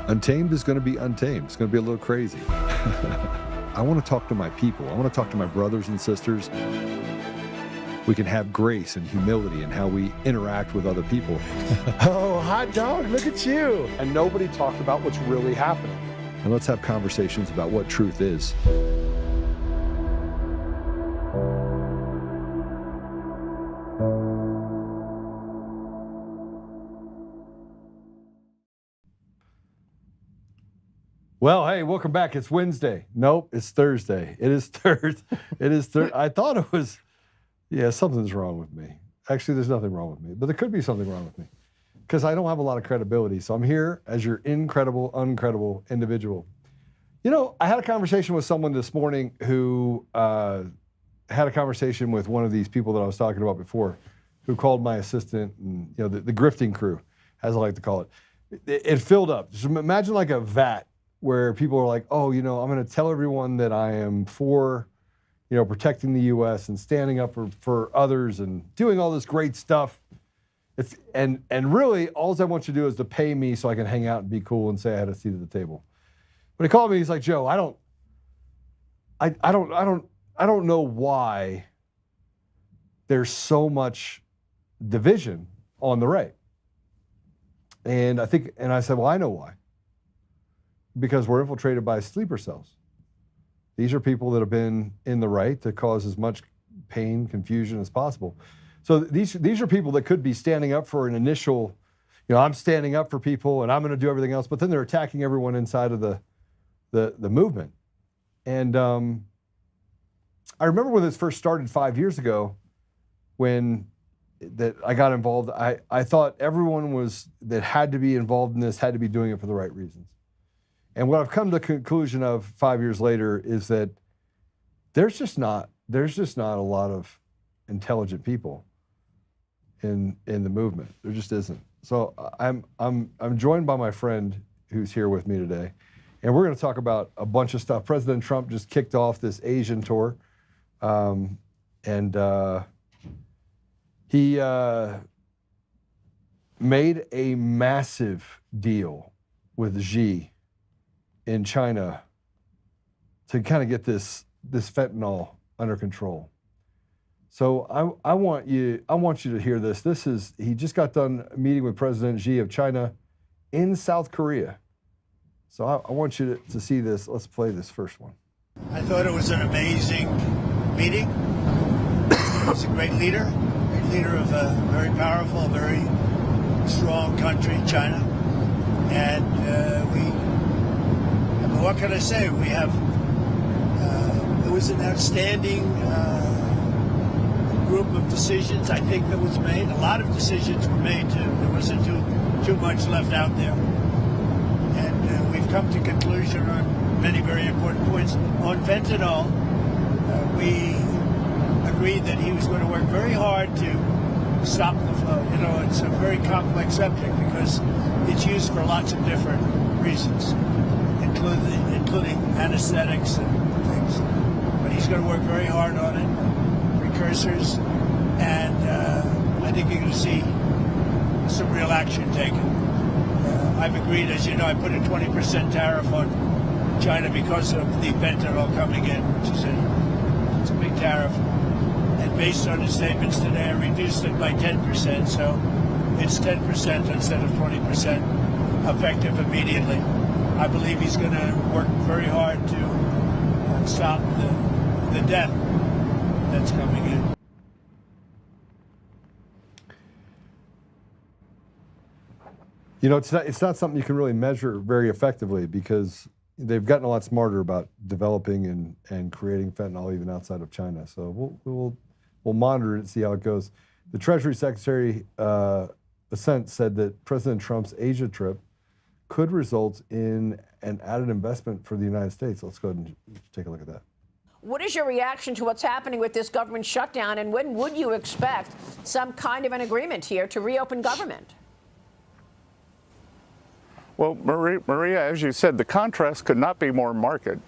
Untamed is going to be untamed. It's going to be a little crazy. I want to talk to my people. I want to talk to my brothers and sisters. We can have grace and humility in how we interact with other people. Oh, hot dog, look at you. And nobody talked about what's really happening. And let's have conversations about what truth is. Well, hey, welcome back. It's Wednesday. Nope, it's Thursday. It is Thursday. It is Thursday. I thought it was, yeah, something's wrong with me. Actually, there's nothing wrong with me, but there could be something wrong with me because I don't have a lot of credibility. So I'm here as your incredible, uncredible individual. You know, I had a conversation with someone this morning who had a conversation with one of these people that I was talking about before, who called my assistant, and you know, the grifting crew, as I like to call it. It filled up. Just imagine like a vat where people are like, oh, you know, I'm going to tell everyone that I am for, you know, protecting the U.S. and standing up for others and doing all this great stuff. And really, all I want you to do is to pay me so I can hang out and be cool and say I had a seat at the table. When he called me, he's like, Joe, I don't know why there's so much division on the right. And I said, well, I know why. Because we're infiltrated by sleeper cells. These are people that have been in the right to cause as much pain, confusion as possible. So these are people that could be standing up for an initial, you know, I'm standing up for people and I'm going to do everything else, but then they're attacking everyone inside of the movement. And I remember when this first started 5 years ago, when I got involved, I thought everyone that had to be involved in this had to be doing it for the right reasons. And what I've come to the conclusion of 5 years later is that there's just not a lot of intelligent people in the movement. There just isn't. So I'm joined by my friend who's here with me today, and we're going to talk about a bunch of stuff. President Trump just kicked off this Asian tour, and he made a massive deal with Xi in China to kind of get this fentanyl under control. So I want you to hear this. He just got done meeting with President Xi of China in South Korea. So I want you to see this. Let's play this first one. I thought it was an amazing meeting. He's a great leader of a very powerful, very strong country, China. And what can I say? We have, it was an outstanding group of decisions, I think, that was made. A lot of decisions were made. There wasn't too much left out there. And we've come to conclusion on many very important points. On fentanyl, we agreed that he was going to work very hard to stop the flow. You know, it's a very complex subject because it's used for lots of different reasons, including anesthetics and things. But he's going to work very hard on it, precursors, and I think you're going to see some real action taken. I've agreed, as you know, I put a 20% tariff on China because of the fentanyl coming in, which is it's a big tariff. And based on his statements today, I reduced it by 10%, so it's 10% instead of 20%, effective immediately. I believe he's going to work very hard to stop the death that's coming in. You know, it's not something you can really measure very effectively because they've gotten a lot smarter about developing and creating fentanyl even outside of China. So we'll monitor it and see how it goes. The Treasury Secretary Bessent said that President Trump's Asia trip could result in an added investment for the United States. Let's go ahead and take a look at that. What is your reaction to what's happening with this government shutdown, and when would you expect some kind of an agreement here to reopen government? Well, Maria, as you said, the contrast could not be more marked.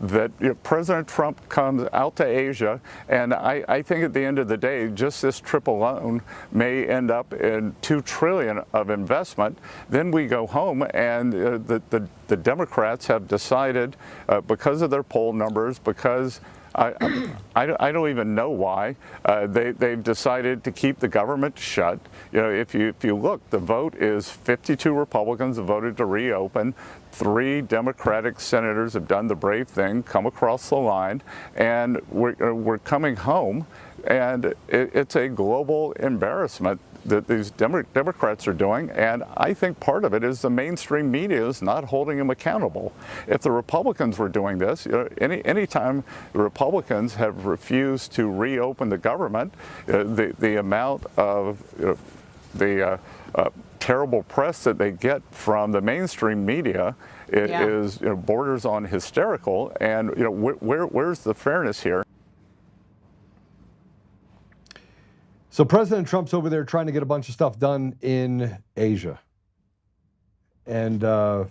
that President Trump comes out to Asia, and I think at the end of the day, just this trip alone may end up in $2 trillion of investment. Then we go home, and the Democrats have decided, because of their poll numbers, because I don't even know why they've decided to keep the government shut. If you look, the vote is 52 Republicans have voted to reopen. 3 Democratic senators have done the brave thing, come across the line, and we're coming home. And it's a global embarrassment that these Democrats are doing, and I think part of it is the mainstream media is not holding them accountable. If the Republicans were doing this, anytime the Republicans have refused to reopen the government, the amount of terrible press that they get from the mainstream media is borders on hysterical, and where's the fairness here? So President Trump's over there trying to get a bunch of stuff done in Asia. And I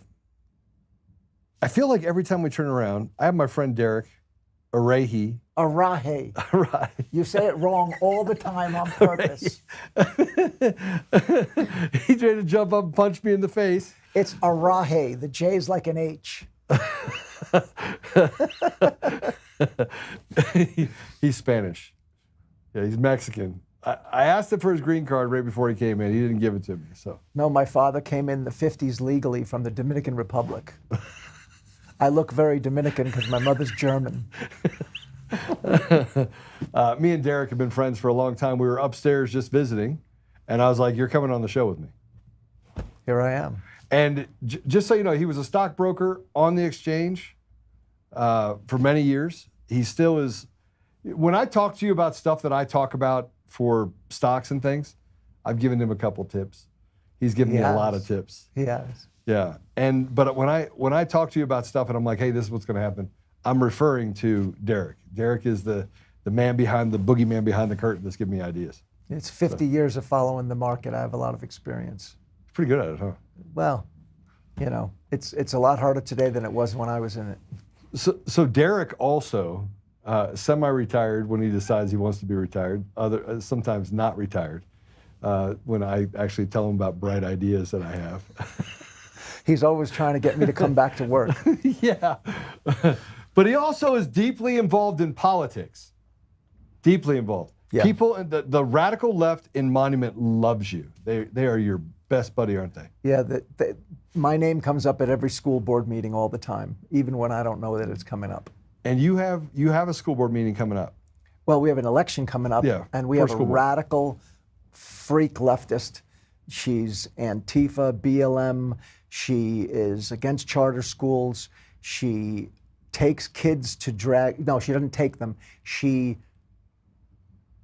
feel like every time we turn around, I have my friend Derek Arahi. Arahi. Arahi. You say it wrong all the time on purpose. He tried to jump up and punch me in the face. It's Arahi. The J is like an H. He's Spanish. Yeah, he's Mexican. I asked him for his green card right before he came in. He didn't give it to me. So no, my father came in the 50s legally from the Dominican Republic. I look very Dominican because my mother's German. Me and Derek have been friends for a long time. We were upstairs just visiting, and I was like, "You're coming on the show with me." Here I am. And just so you know, he was a stockbroker on the exchange for many years. He still is. When I talk to you about stuff that I talk about for stocks and things, I've given him a couple tips. He's given me a lot of tips. He has. Yeah. But when I talk to you about stuff and I'm like, hey, this is what's going to happen, I'm referring to Derek. Derek is the man behind the boogeyman behind the curtain that's giving me ideas. It's 50 years of following the market. I have a lot of experience. Pretty good at it, huh? Well, it's a lot harder today than it was when I was in it. So Derek also semi-retired when he decides he wants to be retired. Sometimes not retired when I actually tell him about bright ideas that I have. He's always trying to get me to come back to work. Yeah. But he also is deeply involved in politics. Deeply involved. Yeah. People, the radical left in Monument loves you. They are your best buddy, aren't they? Yeah, my name comes up at every school board meeting all the time, even when I don't know that it's coming up. And you have a school board meeting coming up. Well, we have an election coming up, and we have a radical freak leftist. She's Antifa, BLM. She is against charter schools. She takes kids to drag. No, she doesn't take them. She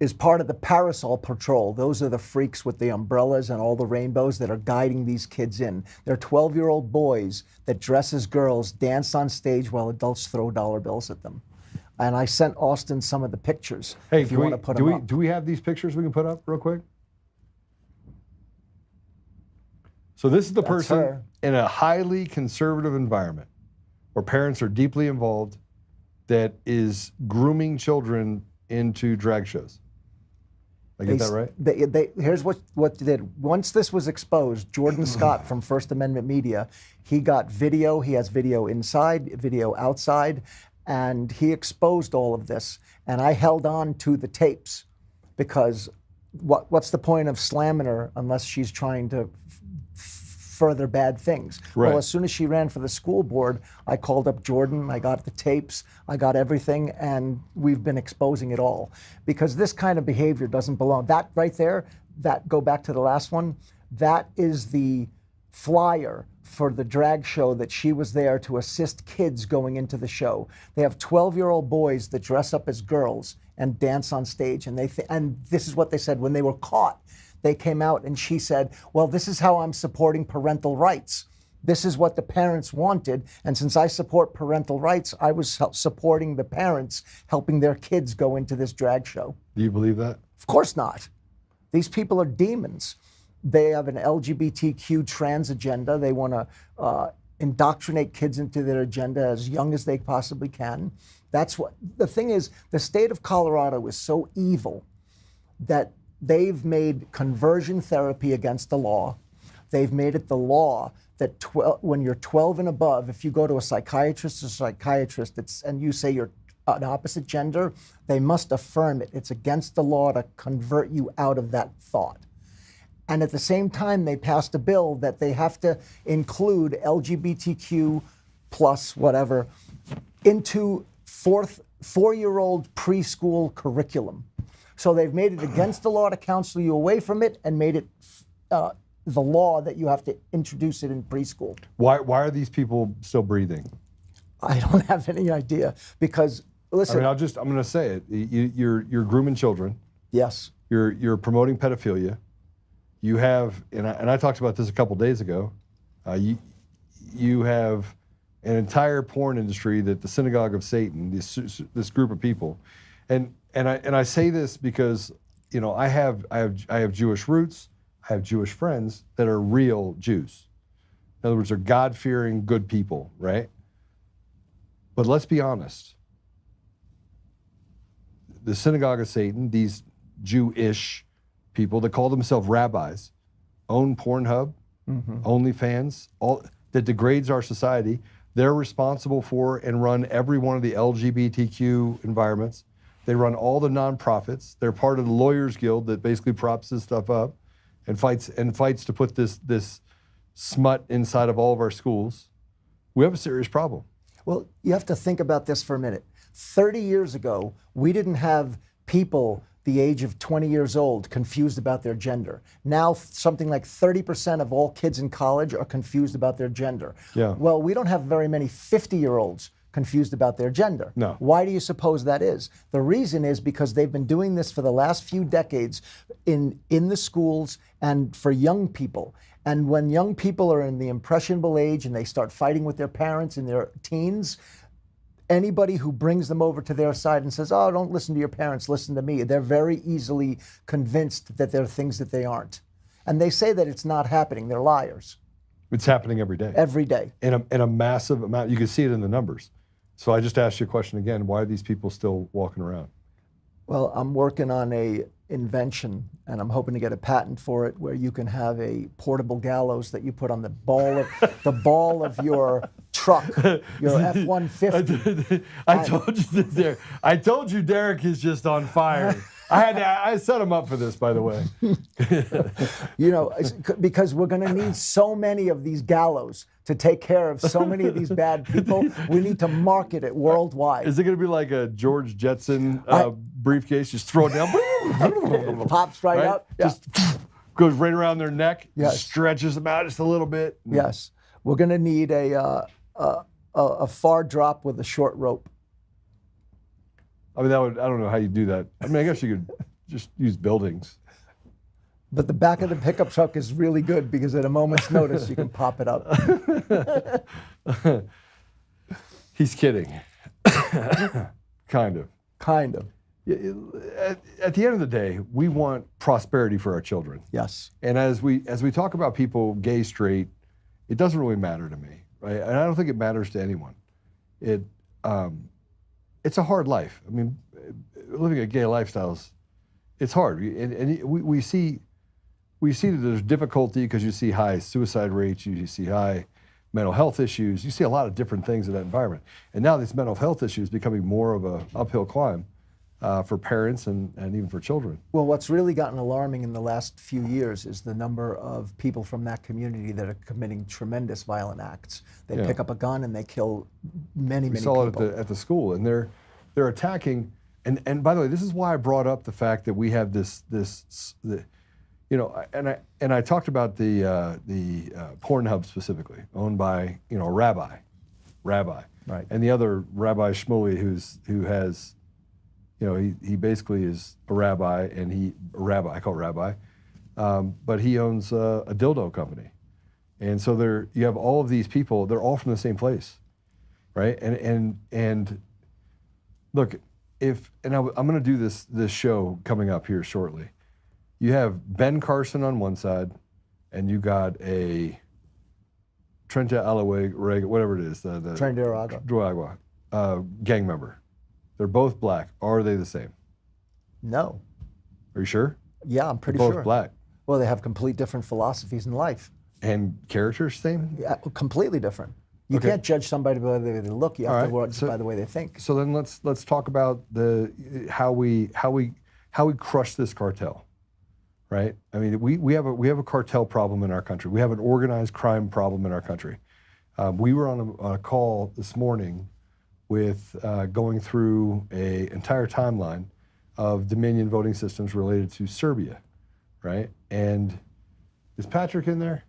is part of the Parasol Patrol. Those are the freaks with the umbrellas and all the rainbows that are guiding these kids in. They're 12-year-old boys that dress as girls, dance on stage while adults throw dollar bills at them. And I sent Austin some of the pictures. Hey, if you want to put them up. Do we have these pictures we can put up real quick? So this is the person in a highly conservative environment where parents are deeply involved that is grooming children into drag shows. I get that right? Here's what they did. Once this was exposed, Jordan Scott from First Amendment Media, he got video. He has video inside, video outside, and he exposed all of this. And I held on to the tapes because what's the point of slamming her unless she's trying to further bad things? Right. Well, as soon as she ran for the school board, I called up Jordan, I got the tapes, I got everything, and we've been exposing it all. Because this kind of behavior doesn't belong. That right there, go back to the last one, that is the flyer for the drag show that she was there to assist kids going into the show. They have 12-year-old boys that dress up as girls and dance on stage, and and this is what they said when they were caught. They came out and she said, well, this is how I'm supporting parental rights. This is what the parents wanted. And since I support parental rights, I was supporting the parents, helping their kids go into this drag show. Do you believe that? Of course not. These people are demons. They have an LGBTQ trans agenda. They want to indoctrinate kids into their agenda as young as they possibly can. That's what the thing is. The state of Colorado is so evil that they've made conversion therapy against the law. They've made it the law that when you're 12 and above, if you go to a psychiatrist and you say you're an opposite gender, they must affirm it. It's against the law to convert you out of that thought. And at the same time, they passed a bill that they have to include LGBTQ plus whatever into four-year-old preschool curriculum. So they've made it against the law to counsel you away from it and made it the law that you have to introduce it in preschool. Why are these people still breathing? I don't have any idea because, listen. I mean, I'm going to say it. You're grooming children. Yes. You're promoting pedophilia. You have, and I talked about this a couple days ago. You have an entire porn industry that the synagogue of Satan, this group of people, and I say this because I have Jewish roots. I have Jewish friends that are real Jews. In other words, they're God-fearing, good people, right? But let's be honest. The synagogue of Satan, these Jewish people that call themselves rabbis, own Pornhub, OnlyFans, all that degrades our society. They're responsible for and run every one of the LGBTQ environments. They run all the nonprofits. They're part of the Lawyers Guild that basically props this stuff up and fights to put this smut inside of all of our schools. We have a serious problem. Well, you have to think about this for a minute. 30 years ago, we didn't have people the age of 20 years old confused about their gender. Now, something like 30% of all kids in college are confused about their gender. Yeah. Well, we don't have very many 50-year-olds confused about their gender. No. Why do you suppose that is? The reason is because they've been doing this for the last few decades in the schools and for young people. And when young people are in the impressionable age and they start fighting with their parents in their teens, anybody who brings them over to their side and says, oh, don't listen to your parents, listen to me, they're very easily convinced that they're things that they aren't. And they say that it's not happening. They're liars. It's happening every day. Every day. In a massive amount. You can see it in the numbers. So I just asked you a question again. Why are these people still walking around? Well, I'm working on a invention, and I'm hoping to get a patent for it, where you can have a portable gallows that you put on the ball of your truck, your F-150. I told you Derek is just on fire. I set him up for this, by the way. Because we're going to need so many of these gallows to take care of so many of these bad people. We need to market it worldwide. Is it going to be like a George Jetson briefcase? Just throw it down. It pops right up. Yeah. Just goes right around their neck. Yes. Stretches them out just a little bit. Yes. We're going to need a far drop with a short rope. I mean, I don't know how you do that. I mean, I guess you could just use buildings. But the back of the pickup truck is really good because at a moment's notice, you can pop it up. He's kidding. Kind of. Kind of. At the end of the day, we want prosperity for our children. Yes. And as we talk about people, gay, straight, it doesn't really matter to me, right? And I don't think it matters to anyone. It's a hard life. I mean, living a gay lifestyles, it's hard. And we see that there's difficulty because you see high suicide rates, you see high mental health issues, you see a lot of different things in that environment. And now these mental health issues becoming more of an uphill climb for parents and even for children. Well, what's really gotten alarming in the last few years is the number of people from that community that are committing tremendous violent acts. They pick up a gun and they kill many people. We saw it at the school, and they're attacking. And by the way, this is why I brought up the fact that we have and I talked about the Pornhub specifically, owned by a rabbi, right, and the other Rabbi Shmuley who has. He basically is a rabbi, I call it rabbi, but he owns a dildo company. And so you have all of these people, they're all from the same place, right? And look, I'm gonna do this show coming up here shortly. You have Ben Carson on one side, and you got a Trenta Alaweg, whatever it is, the Trinidad. gang member. They're both black. Are they the same? No. Are you sure? Yeah, I'm pretty They're sure. both black. Well, they have complete different philosophies in life. And characters same? Yeah, completely different. You Okay. can't judge somebody by the way they look. You have to All right, judge by the way they think. So then let's talk about how we crush this cartel, right? I mean, we have a cartel problem in our country. We have an organized crime problem in our country. We were on a call this morning with going through an entire timeline of Dominion voting systems related to Serbia, right? And is Patrick in there?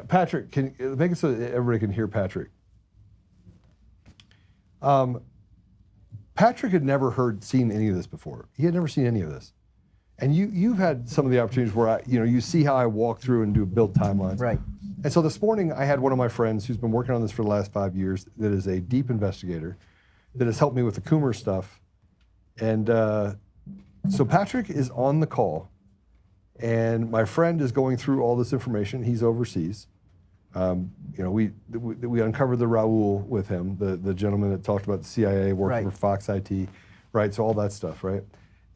Patrick, can make it so that everybody can hear Patrick. Patrick had never seen any of this before. He had never seen any of this. And you've had some of the opportunities where you see how I walk through and build timelines. Right. And so this morning I had one of my friends who's been working on this for the last 5 years that is a deep investigator that has helped me with the Coomer stuff. And so Patrick is on the call, and my friend is going through all this information. He's overseas. We uncovered the Raul with him, the gentleman that talked about the CIA working Right. for Fox IT, right? So all that stuff, right?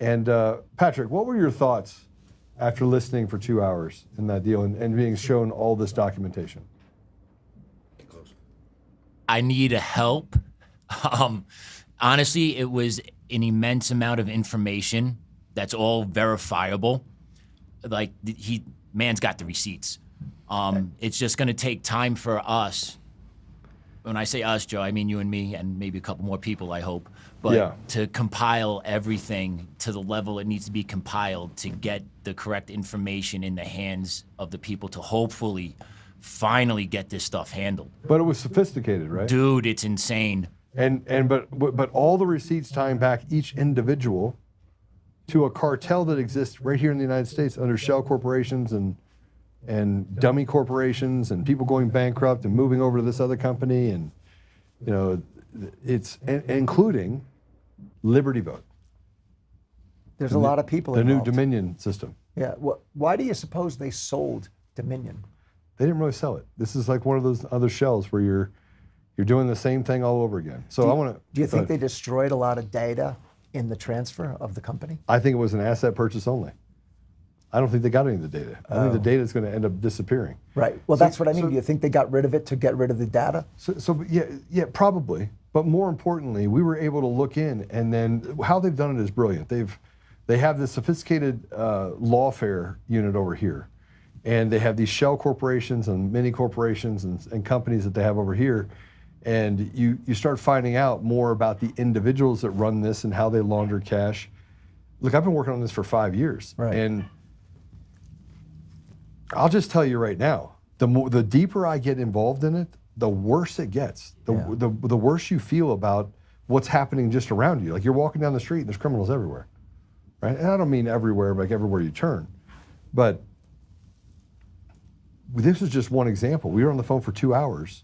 And Patrick, what were your thoughts after listening for 2 hours in that deal and being shown all this documentation? I need a help. Honestly, it was an immense amount of information that's all verifiable. Like man's got the receipts. It's just going to take time for us. When I say us, Joe, I mean you and me and maybe a couple more people, I hope. But to compile everything to the level it needs to be compiled to get the correct information in the hands of the people to hopefully finally get this stuff handled. But it was sophisticated, right? Dude, it's insane. But all the receipts tying back each individual to a cartel that exists right here in the United States under shell corporations and dummy corporations and people going bankrupt and moving over to this other company, and it's including Liberty Vote. There's a lot of people The involved. new Dominion system. Yeah. Why do you suppose they sold Dominion? They didn't really sell it. This is like one of those other shells where you're doing the same thing all over again. So Do you think they destroyed a lot of data in the transfer of the company? I think it was an asset purchase only. I don't think they got any of the data. I think the data is going to end up disappearing. Right. Well, that's what I mean. Do you think they got rid of it to get rid of the data? So yeah, probably. But more importantly, we were able to look in, and then how they've done it is brilliant. They have this sophisticated lawfare unit over here, and they have these shell corporations and mini corporations and companies that they have over here, and you start finding out more about the individuals that run this and how they launder cash. Look, I've been working on this for 5 years, Right. and I'll just tell you right now, the deeper I get involved in it, the worse it gets. The worse you feel about what's happening just around you. Like you're walking down the street and there's criminals everywhere, right? And I don't mean everywhere, like everywhere you turn. But this is just one example. We were on the phone for 2 hours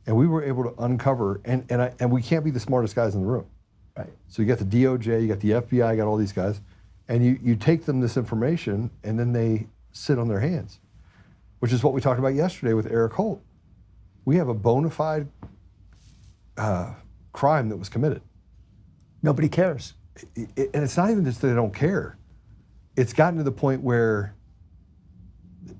and we were able to uncover, and we can't be the smartest guys in the room. Right. So you got the DOJ, you got the FBI, you got all these guys, and you take them this information and then they sit on their hands, which is what we talked about yesterday with Eric Holt. We have a bona fide crime that was committed. Nobody cares. And it's not even just that they don't care. It's gotten to the point where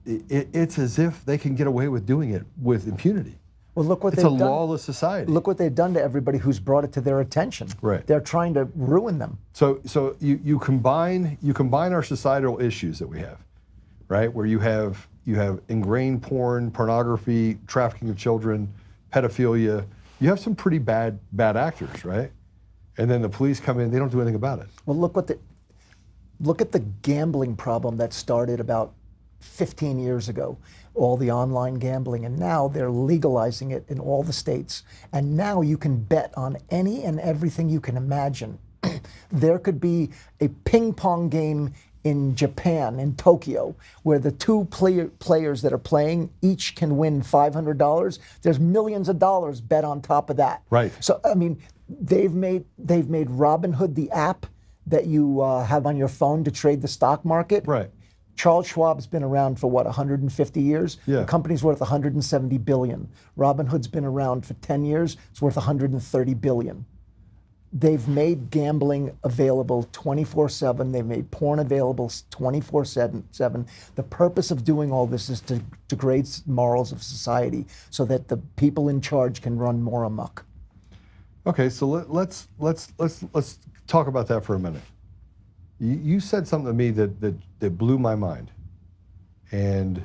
it's as if they can get away with doing it with impunity. Well, look what It's they've a done. lawless society. Look what they've done to everybody who's brought it to their attention. Right. They're trying to ruin them. So you combine our societal issues that we have, right? Where you have ingrained porn, pornography, trafficking of children, pedophilia. You have some pretty bad actors, right? And then the police come in, they don't do anything about it. Well, look at the gambling problem that started about 15 years ago, all the online gambling, and now they're legalizing it in all the states. And now you can bet on any and everything you can imagine. There could be a ping pong game in Japan, in Tokyo, where the two players that are playing each can win $500. There's millions of dollars bet on top of that. Right. So I mean, they've made Robinhood the app that you have on your phone to trade the stock market. Right. Charles Schwab's been around for what, 150 years? Yeah. The company's worth 170 billion. Robinhood's been around for 10 years. It's worth 130 billion. They've made gambling available 24/7. They've made porn available 24/7. The purpose of doing all this is to degrade morals of society so that the people in charge can run more amok. Okay, so let's talk about that for a minute. You said something to me that blew my mind, and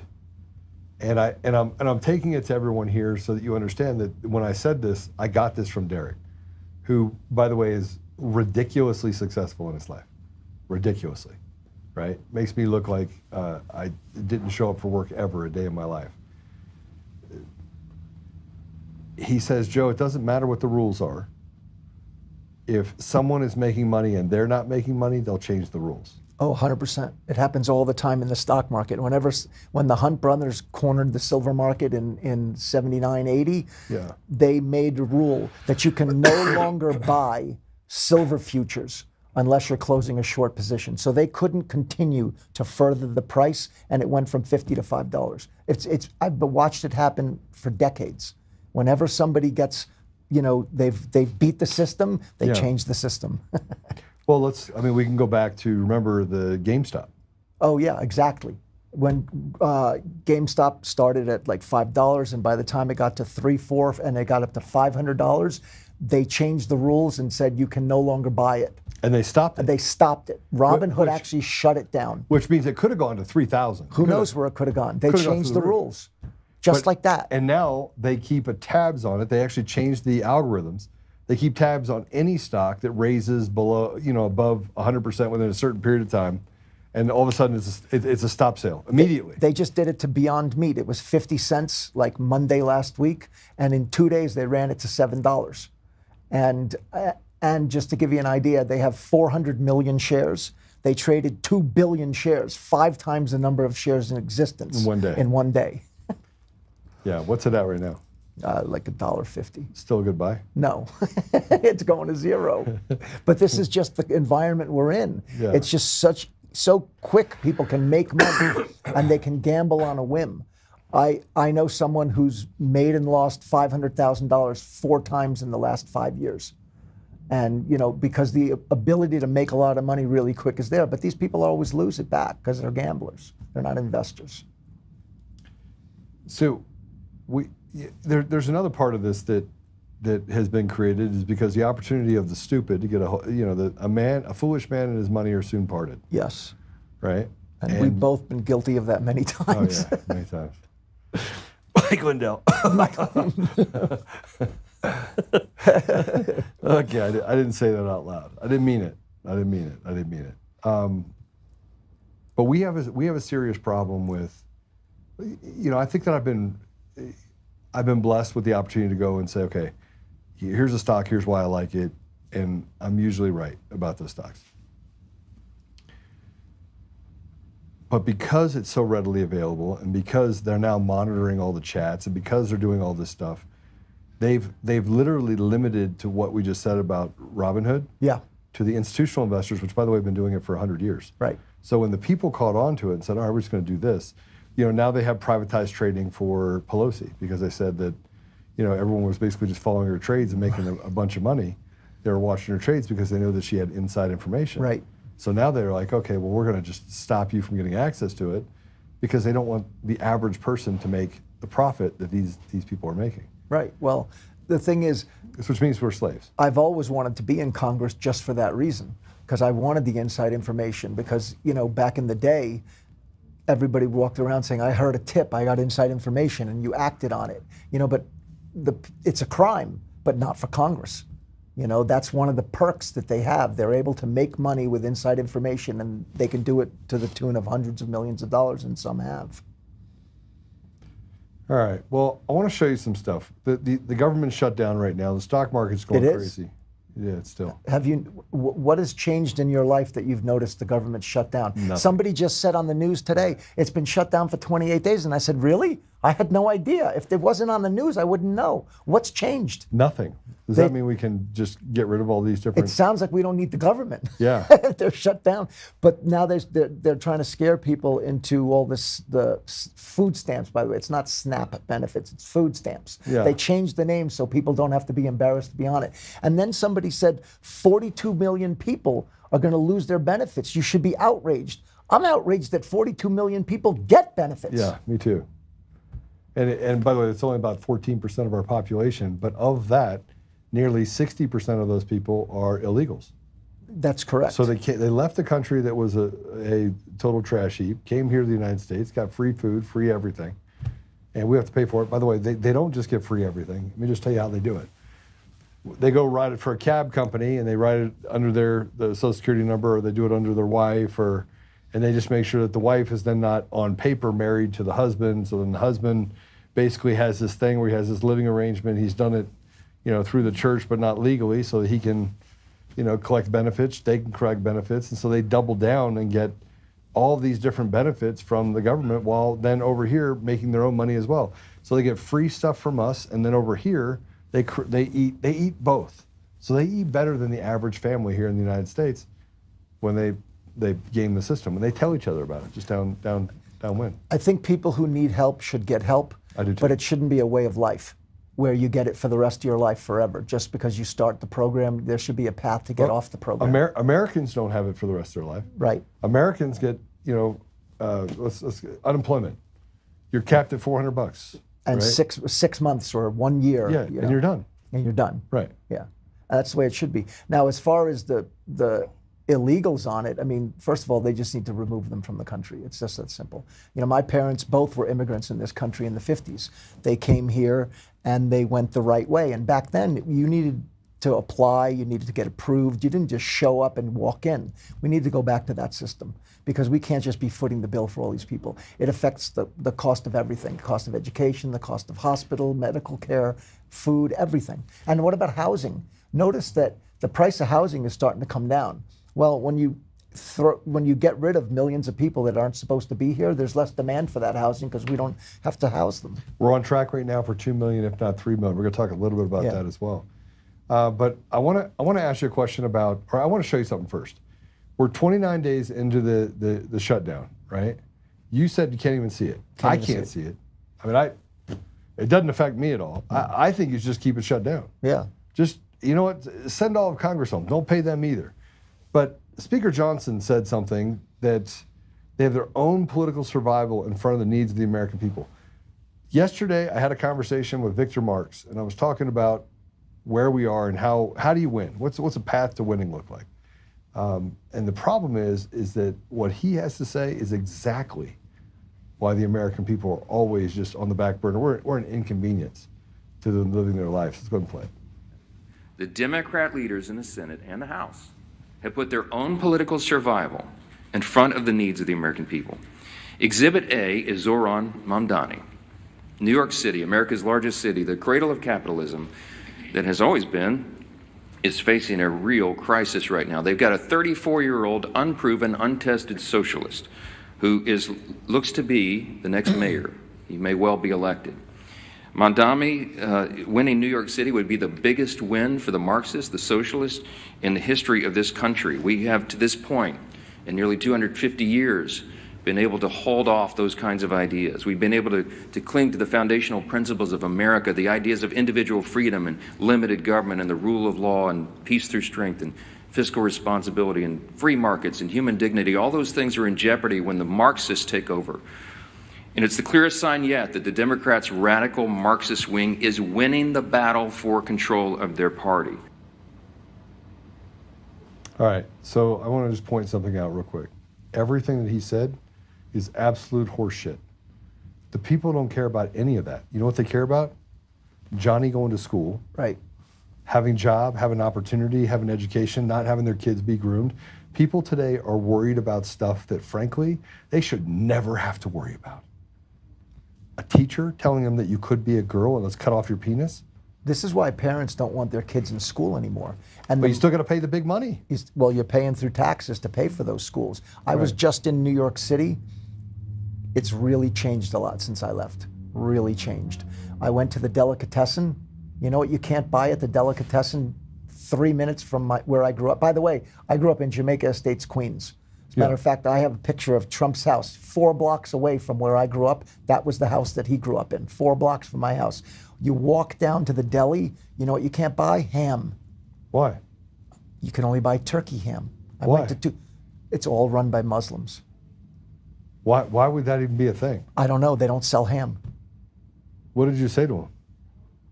I'm taking it to everyone here so that you understand that when I said this, I got this from Derek, who, by the way, is ridiculously successful in his life, ridiculously, right? Makes me look like I didn't show up for work ever a day in my life. He says, Joe, it doesn't matter what the rules are. If someone is making money and they're not making money, they'll change the rules. Oh, 100%. It happens all the time in the stock market. When the Hunt brothers cornered the silver market in 79, 80, Yeah. they made a rule that you can no longer buy silver futures unless you're closing a short position. So they couldn't continue to further the price, and it went from $50 to $5. I've watched it happen for decades. Whenever somebody gets, they've beat the system, they change the system. Well, we can go back to, remember the GameStop. Oh yeah, exactly. When GameStop started at like $5, and by the time it got to $3, $4, and it got up to $500, they changed the rules and said you can no longer buy it. And they stopped it. They stopped it. Robinhood actually shut it down. Which means it could have gone to 3,000. Who knows where it could have gone? They Could've gone changed through the the roof. rules, just like that. And now they keep tabs on it. They actually changed the algorithms. They keep tabs on any stock that raises below, above 100% within a certain period of time, and all of a sudden it's a stop sale immediately. They just did it to Beyond Meat. It was 50 cents like Monday last week, and in 2 days they ran it to $7. And just to give you an idea, they have 400 million shares. They traded 2 billion shares, 5 times the number of shares in existence In one day. In one day. Yeah, what's it at right now? Like $1.50. Still a good buy? No, it's going to zero. But this is just the environment we're in. Yeah. It's just so quick. People can make money and they can gamble on a whim. I know someone who's made and lost $500,000 4 times in the last 5 years. And, because the ability to make a lot of money really quick is there. But these people always lose it back because they're gamblers. They're not investors. So there's another part of this that has been created is because the opportunity of the stupid to get a foolish man and his money are soon parted. Yes. Right? And we've both been guilty of that many Oh times. yeah, many times. Mike Lindell. Okay, I didn't say that out loud. I didn't mean it. But we have a serious problem with, I think that I've been blessed with the opportunity to go and say, okay, here's a stock, here's why I like it, and I'm usually right about those stocks. But because it's so readily available, and because they're now monitoring all the chats, and because they're doing all this stuff, they've literally limited to what we just said about Robinhood. Yeah. To the institutional investors, which by the way have been doing it for 100 years. Right. So when the people caught on to it and said, all right, we're just going to do this, now they have privatized trading for Pelosi because they said that, everyone was basically just following her trades and making a bunch of money. They were watching her trades because they knew that she had inside information. Right. So now they're like, okay, well, we're going to just stop you from getting access to it because they don't want the average person to make the profit that these people are making. Right. Well, the thing is, which means we're slaves. I've always wanted to be in Congress just for that reason, because I wanted the inside information. Because, back in the day, everybody walked around saying, I heard a tip, I got inside information, and you acted on it. But it's a crime, but not for Congress. That's one of the perks that they have. They're able to make money with inside information, and they can do it to the tune of hundreds of millions of dollars, and some have. All right. Well, I want to show you some stuff. The government shut down right now. The stock market's going crazy. Yeah, it's still. What has changed in your life that you've noticed the government shut down? Nothing. Somebody just said on the news today, it's been shut down for 28 days. And I said, really? I had no idea. If it wasn't on the news, I wouldn't know. What's changed? Nothing. Does that mean we can just get rid of all these different? It sounds like we don't need the government. Yeah. They're shut down. But now they're trying to scare people into all the food stamps, by the way. It's not SNAP benefits, it's food stamps. Yeah. They changed the name so people don't have to be embarrassed to be on it. And then somebody said 42 million people are going to lose their benefits. You should be outraged. I'm outraged that 42 million people get benefits. Yeah, me too. And by the way, it's only about 14% of our population, but of that, nearly 60% of those people are illegals. That's correct. So they left a country that was a total trash heap, came here to the United States, got free food, free everything, and we have to pay for it. By the way, they don't just get free everything. Let me just tell you how they do it. They go write it for a cab company, and they write it under the Social Security number, or they do it under their wife, and they just make sure that the wife is then not on paper married to the husband. So then the husband basically has this thing where he has this living arrangement. He's done it, through the church, but not legally, so that he can, collect benefits. They can collect benefits, and so they double down and get all these different benefits from the government, while then over here making their own money as well. So they get free stuff from us, and then over here they eat both. So they eat better than the average family here in the United States when they game the system, and they tell each other about it, just downwind. I think people who need help should get help. I do too. But it shouldn't be a way of life where you get it for the rest of your life forever. Just because you start the program, there should be a path to get off the program. Americans don't have it for the rest of their life. Right. Americans get, unemployment. You're capped at $400. And right? 6 months or 1 year. Yeah, and you're done. And you're done. Right. Yeah. That's the way it should be. Now, as far as the illegals on it, I mean, first of all, they just need to remove them from the country. It's just that simple. My parents both were immigrants in this country in the 50s. They came here and they went the right way. And back then, you needed to apply, you needed to get approved. You didn't just show up and walk in. We need to go back to that system, because we can't just be footing the bill for all these people. It affects the cost of everything, the cost of education, the cost of hospital, medical care, food, everything. And what about housing? Notice that the price of housing is starting to come down. Well, when you get rid of millions of people that aren't supposed to be here, there's less demand for that housing because we don't have to house them. We're on track right now for 2 million, if not 3 million. We're going to talk a little bit about that as well. But I want to ask you a question about, or I want to show you something first. We're 29 days into the shutdown, right? You said you can't even see it. I can't see it. I mean, it doesn't affect me at all. I think you just keep it shut down. Yeah. Just, you know what? Send all of Congress home. Don't pay them either. But Speaker Johnson said something that they have their own political survival in front of the needs of the American people. Yesterday, I had a conversation with Victor Marx, and I was talking about where we are and how do you win? What's a path to winning look like? And the problem is that what he has to say is exactly why the American people are always just on the back burner. We're an inconvenience to them living their lives. Let's go ahead and play it. The Democrat leaders in the Senate and the House have put their own political survival in front of the needs of the American people. Exhibit A is Zoran Mamdani. New York City, America's largest city, the cradle of capitalism that has always been, is facing a real crisis right now. They've got a 34-year-old, unproven, untested socialist who looks to be the next mayor. He may well be elected. Mamdani winning New York City would be the biggest win for the Marxists, the socialists, in the history of this country. We have, to this point, in nearly 250 years, been able to hold off those kinds of ideas. We've been able to cling to the foundational principles of America, the ideas of individual freedom and limited government and the rule of law and peace through strength and fiscal responsibility and free markets and human dignity. All those things are in jeopardy when the Marxists take over. And it's the clearest sign yet that the Democrats' radical Marxist wing is winning the battle for control of their party. All right, so I want to just point something out real quick. Everything that he said is absolute horseshit. The people don't care about any of that. You know what they care about? Johnny going to school. Right. Having a job, having opportunity, having education, not having their kids be groomed. People today are worried about stuff that, frankly, they should never have to worry about. A teacher telling them that you could be a girl and let's cut off your penis? This is why parents don't want their kids in school anymore. But you still got to pay the big money. Well, you're paying through taxes to pay for those schools. I was just in New York City. It's really changed a lot since I left. really changed. I went to the delicatessen. You know what you can't buy at the delicatessen 3 minutes from where I grew up? By the way, I grew up in Jamaica Estates, Queens. As a matter of fact, I have a picture of Trump's house 4 blocks away from where I grew up. That was the house that he grew up in, 4 blocks from my house. You walk down to the deli, you know what you can't buy? Ham. Why? You can only buy turkey ham. Why? It's all run by Muslims. Why would that even be a thing? I don't know. They don't sell ham. What did you say to him?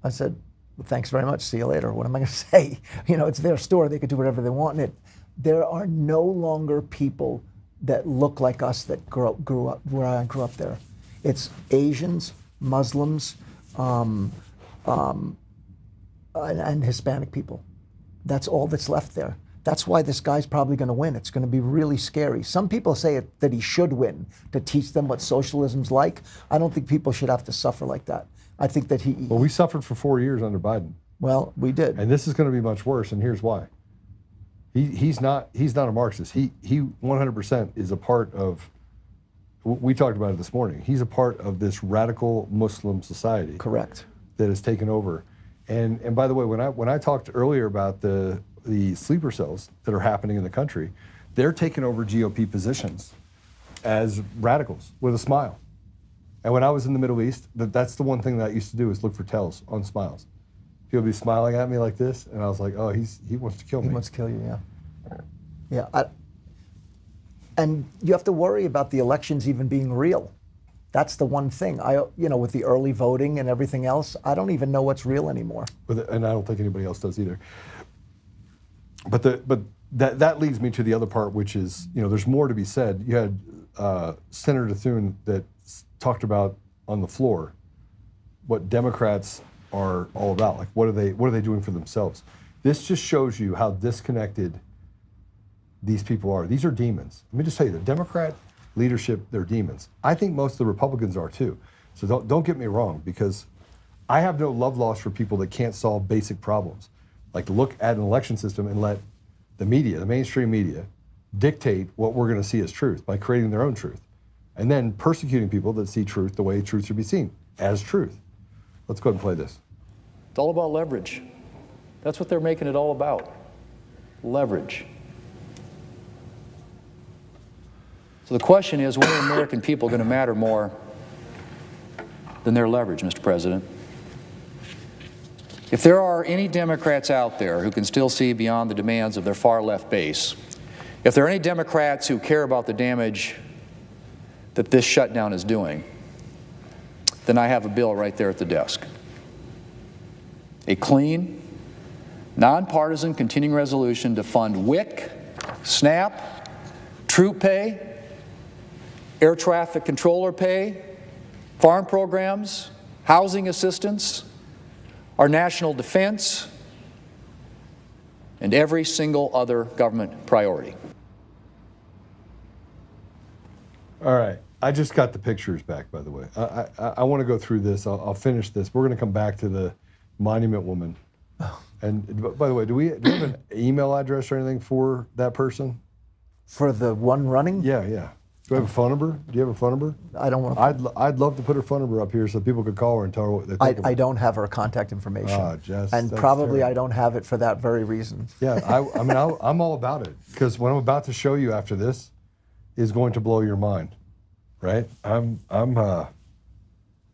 I said, well, thanks very much. See you later. What am I going to say? You know, it's their store. They could do whatever they want in it. There are no longer people that look like us that grew up where I grew up there. It's Asians, Muslims, and Hispanic people. That's all that's left there. That's why this guy's probably going to win. It's going to be really scary. Some people say that he should win to teach them what socialism's like. I don't think people should have to suffer like that. I think that Well, we suffered for 4 years under Biden. Well, we did. And this is going to be much worse, and here's why. He's not a Marxist. He 100% is a part of, we talked about it this morning, he's a part of this radical Muslim society. Correct. That has taken over. And by the way, when I talked earlier about the sleeper cells that are happening in the country, they're taking over GOP positions as radicals with a smile. And when I was in the Middle East, that's the one thing that I used to do is look for tells on smiles. He'll be smiling at me like this, and I was like, oh, he wants to kill me. He wants to kill you, yeah. Yeah, and you have to worry about the elections even being real. That's the one thing. With the early voting and everything else, I don't even know what's real anymore. And I don't think anybody else does either. But that leads me to the other part, which is, there's more to be said. You had Senator Thune that talked about on the floor what Democrats are all about. Like, what are they doing for themselves? This just shows you how disconnected these people are. These are demons. Let me just tell you, the Democrat leadership, they're demons. I think most of the Republicans are too. So don't get me wrong, because I have no love lost for people that can't solve basic problems. Like, look at an election system and let the media, the mainstream media, dictate what we're going to see as truth by creating their own truth. And then persecuting people that see truth the way truth should be seen, as truth. Let's go ahead and play this. It's all about leverage. That's what they're making it all about. Leverage. So the question is, when are American people going to matter more than their leverage, Mr. President? If there are any Democrats out there who can still see beyond the demands of their far-left base, if there are any Democrats who care about the damage that this shutdown is doing, then I have a bill right there at the desk. A clean, nonpartisan continuing resolution to fund WIC, SNAP, troop pay, air traffic controller pay, farm programs, housing assistance, our national defense, and every single other government priority. All right. I just got the pictures back, by the way. I want to go through this. I'll finish this. We're going to come back to the monument woman. And by the way, do we have an email address or anything for that person? For the one running? Yeah. Do we have a phone number? Do you have a phone number? I don't want to. I'd love to put her phone number up here so people could call her and tell her what they think. I don't have her contact information. Jess, and probably terrible. I don't have it for that very reason. Yeah, I'm all about it, because what I'm about to show you after this is going to blow your mind, right?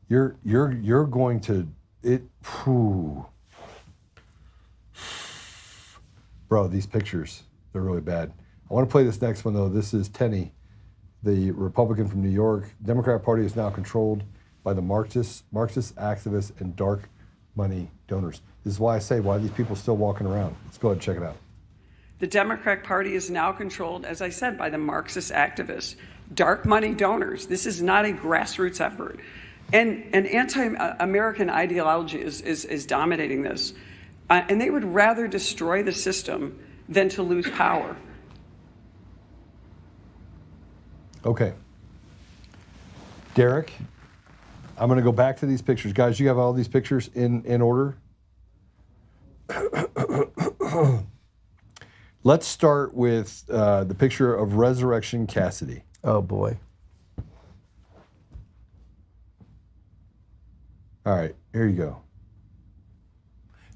You're going to it. Whew. Bro, these pictures, they're really bad. I want to play this next one though. This is Tenney, the Republican from New York. Democrat Party is now controlled by the Marxist activists and dark money donors. This is why I say, why are these people still walking around? Let's go ahead and check it out. The Democratic Party is now controlled, as I said, by the Marxist activists, dark money donors. This is not a grassroots effort. And anti-American ideology is dominating this. And they would rather destroy the system than to lose power. Okay. Derek, I'm going to go back to these pictures. Guys, you have all these pictures in order? Let's start with the picture of Resurrection Cassidy. Oh, boy. All right, here you go.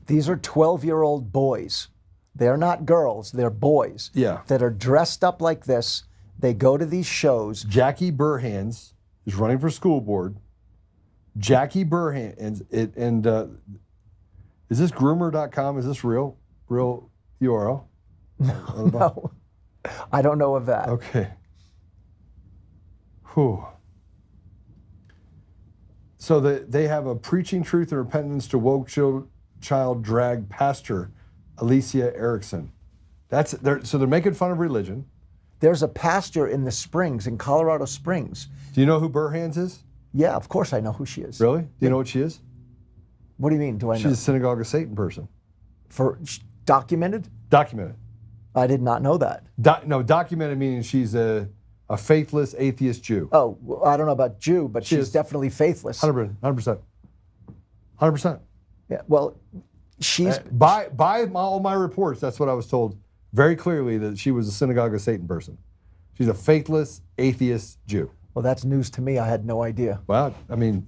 These are 12-year-old boys. They're not girls, they're boys. Yeah. That are dressed up like this. They go to these shows. Jackie Burhans is running for school board. Jackie Burhans, is this groomer.com? Is this real URL? No, I don't know of that. Okay. Whew. So they have a preaching truth and repentance to woke child drag pastor, Alicia Erickson. So they're making fun of religion. There's a pastor in the Springs, in Colorado Springs. Do you know who Burhans is? Yeah, of course I know who she is. Really? Do you know what she is? What do you mean? Do I know? She's a synagogue of Satan person. Documented? Documented. I did not know that. No, documented meaning she's a faithless atheist Jew. Oh, well, I don't know about Jew, but she's definitely faithless. 100%. 100%. Yeah, well, she's... By all my reports, that's what I was told very clearly, that she was a synagogue of Satan person. She's a faithless atheist Jew. Well, that's news to me. I had no idea. Well, I mean,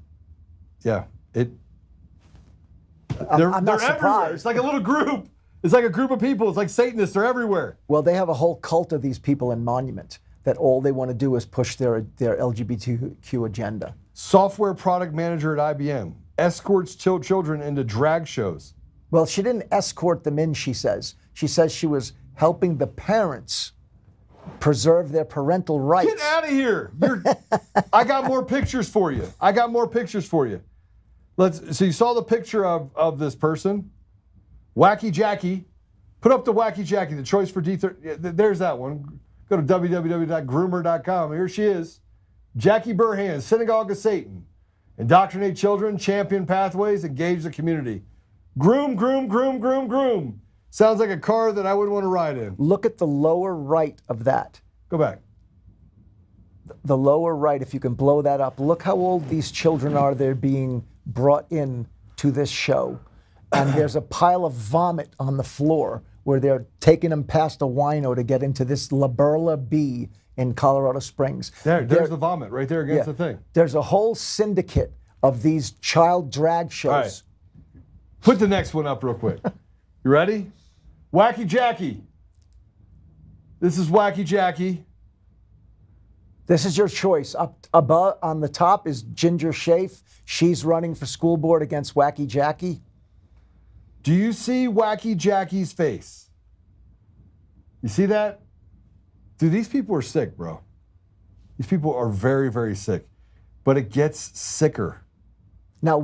yeah. I'm not surprised. Everywhere. It's like a little group. It's like a group of people. It's like Satanists. They're everywhere. Well, they have a whole cult of these people in Monument that all they want to do is push their LGBTQ agenda. Software product manager at IBM escorts children into drag shows. Well, she didn't escort them in, she says. She says she was helping the parents preserve their parental rights. Get out of here. I got more pictures for you. So you saw the picture of this person? Wacky Jackie. Put up the Wacky Jackie, the choice for D30. There's that one. Go to www.groomer.com. Here she is. Jackie Burhans, Synagogue of Satan. Indoctrinate children, champion pathways, engage the community. Groom, groom, groom, groom, groom. Sounds like a car that I wouldn't want to ride in. Look at the lower right of that. Go back. The lower right, if you can blow that up. Look how old these children are. They're being brought in to this show. And there's a pile of vomit on the floor where they're taking them past a wino to get into this La Burla B in Colorado Springs. There's the vomit right there against the thing. There's a whole syndicate of these child drag shows. All right. Put the next one up real quick. You ready? Wacky Jackie. This is Wacky Jackie. This is your choice. Up above on the top is Ginger Shafe. She's running for school board against Wacky Jackie. Do you see Wacky Jackie's face? You see that? Dude, these people are sick, bro. These people are very, very sick. But it gets sicker. Now,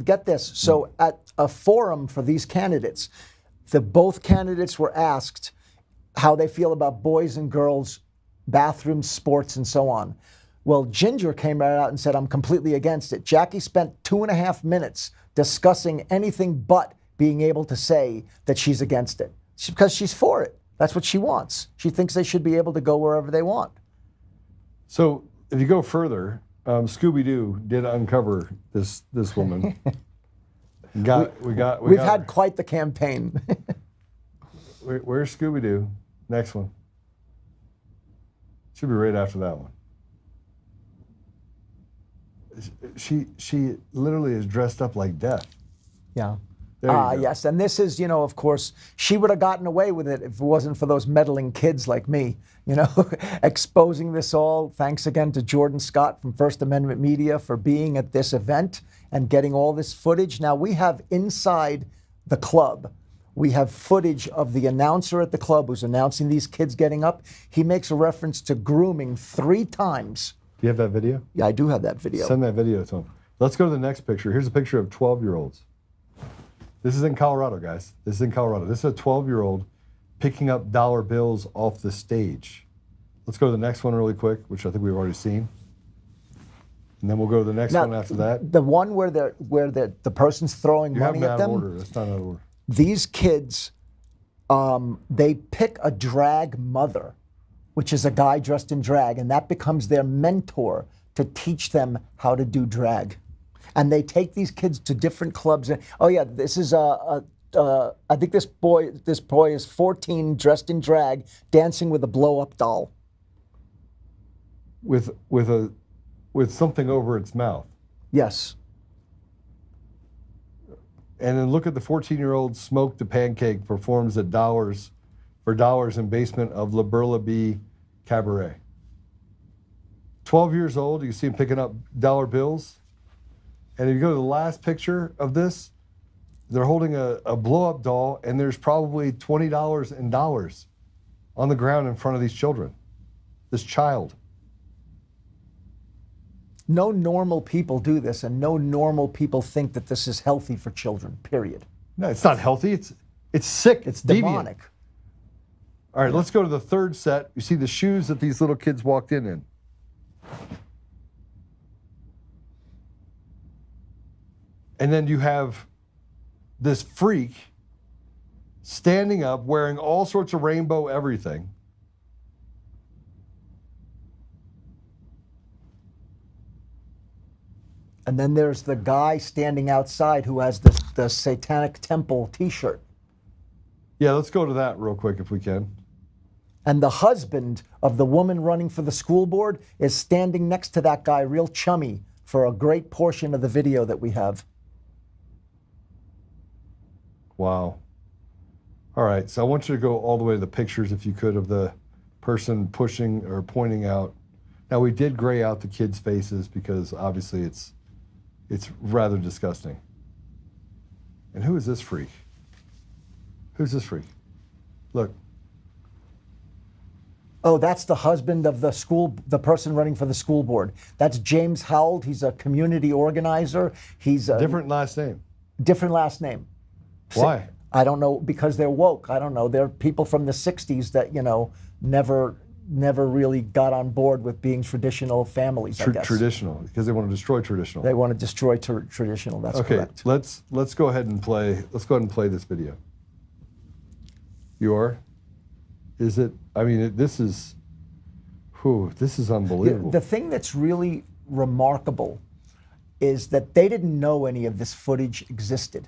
get this. So at a forum for these candidates, both candidates were asked how they feel about boys and girls, bathrooms, sports, and so on. Well, Ginger came right out and said, I'm completely against it. Jackie spent 2.5 minutes discussing anything but being able to say that she's against it. Because she's for it. That's what she wants. She thinks they should be able to go wherever they want. So if you go further, Scooby-Doo did uncover this woman. We've had quite the campaign. Where's Scooby-Doo? Next one. Should be right after that one. She literally is dressed up like death. Yeah. Yes, and this is, of course, she would have gotten away with it if it wasn't for those meddling kids like me, exposing this all. Thanks again to Jordan Scott from First Amendment Media for being at this event and getting all this footage. Now, we have inside the club, we have footage of the announcer at the club who's announcing these kids getting up. He makes a reference to grooming 3 times. Do you have that video? Yeah, I do have that video. Send that video to him. Let's go to the next picture. Here's a picture of 12-year-olds. This is in Colorado, guys. This is in Colorado. This is a 12-year-old picking up dollar bills off the stage. Let's go to the next one really quick, which I think we've already seen. And then we'll go to the next one after that. The one where the person's throwing money at them. Order. That's not out of order. These kids, they pick a drag mother, which is a guy dressed in drag, and that becomes their mentor to teach them how to do drag. And they take these kids to different clubs. Oh yeah, this is I think this boy is 14, dressed in drag, dancing with a blow-up doll. With something over its mouth. Yes. And then look at the 14-year-old smoked a pancake performs at dollars in basement of La Burleby Cabaret. 12 years old, you see him picking up dollar bills. And if you go to the last picture of this, they're holding a blow-up doll, and there's probably $20 in dollars on the ground in front of these children, this child. No normal people do this, and no normal people think that this is healthy for children, period. No, it's not healthy. It's sick. It's deviant. Demonic. All right, let's go to the third set. You see the shoes that these little kids walked in. And then you have this freak standing up wearing all sorts of rainbow everything. And then there's the guy standing outside who has the Satanic Temple t-shirt. Yeah, let's go to that real quick if we can. And the husband of the woman running for the school board is standing next to that guy, real chummy, for a great portion of the video that we have. Wow. All right, so I want you to go all the way to the pictures, if you could, of the person pushing or pointing out. Now, we did gray out the kids' faces because obviously it's rather disgusting. And who is this freak? Who's this freak? Look. Oh, that's the husband of the person running for the school board. That's James Howell. He's a community organizer. He's a different last name. Different last name. Why? I don't know, because they're woke. I don't know. They're people from the 60s that, never really got on board with being traditional families, I guess. Traditional, because they want to destroy traditional. They want to destroy traditional, that's correct. Okay, let's go ahead and play this video. You are? Is it? I mean, this is unbelievable. The thing that's really remarkable is that they didn't know any of this footage existed.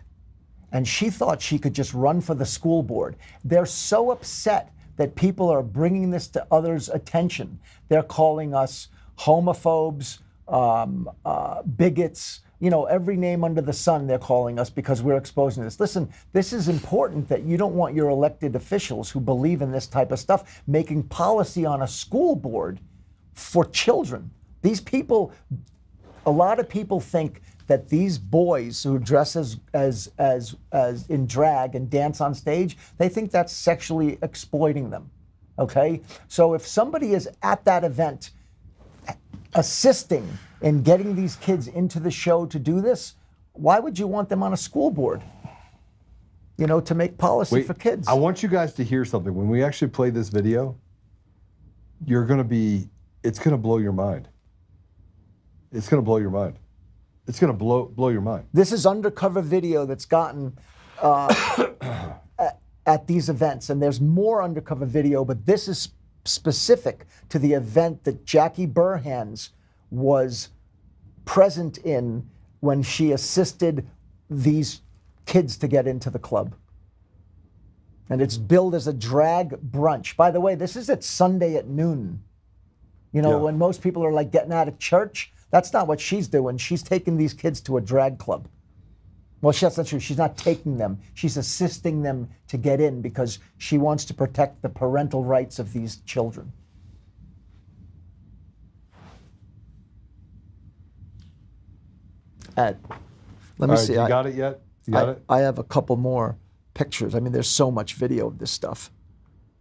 And she thought she could just run for the school board. They're so upset that people are bringing this to others' attention. They're calling us homophobes, bigots, every name under the sun they're calling us because we're exposing this. Listen, this is important that you don't want your elected officials who believe in this type of stuff making policy on a school board for children. These people, a lot of people think that these boys who dress as in drag and dance on stage, they think that's sexually exploiting them, okay? So if somebody is at that event assisting in getting these kids into the show to do this, why would you want them on a school board? To make policy for kids. I want you guys to hear something. When we actually play this video, it's gonna blow your mind. It's gonna blow your mind. It's going to blow your mind. This is undercover video that's gotten at these events, and there's more undercover video, but this is specific to the event that Jackie Burhans was present in when she assisted these kids to get into the club. And it's billed as a drag brunch. By the way, this is at Sunday at noon. When most people are like getting out of church. That's not what she's doing. She's taking these kids to a drag club. Well, that's not true. She's not taking them. She's assisting them to get in because she wants to protect the parental rights of these children. Ed, let me see. You got it yet? You got it? I have a couple more pictures. I mean, there's so much video of this stuff.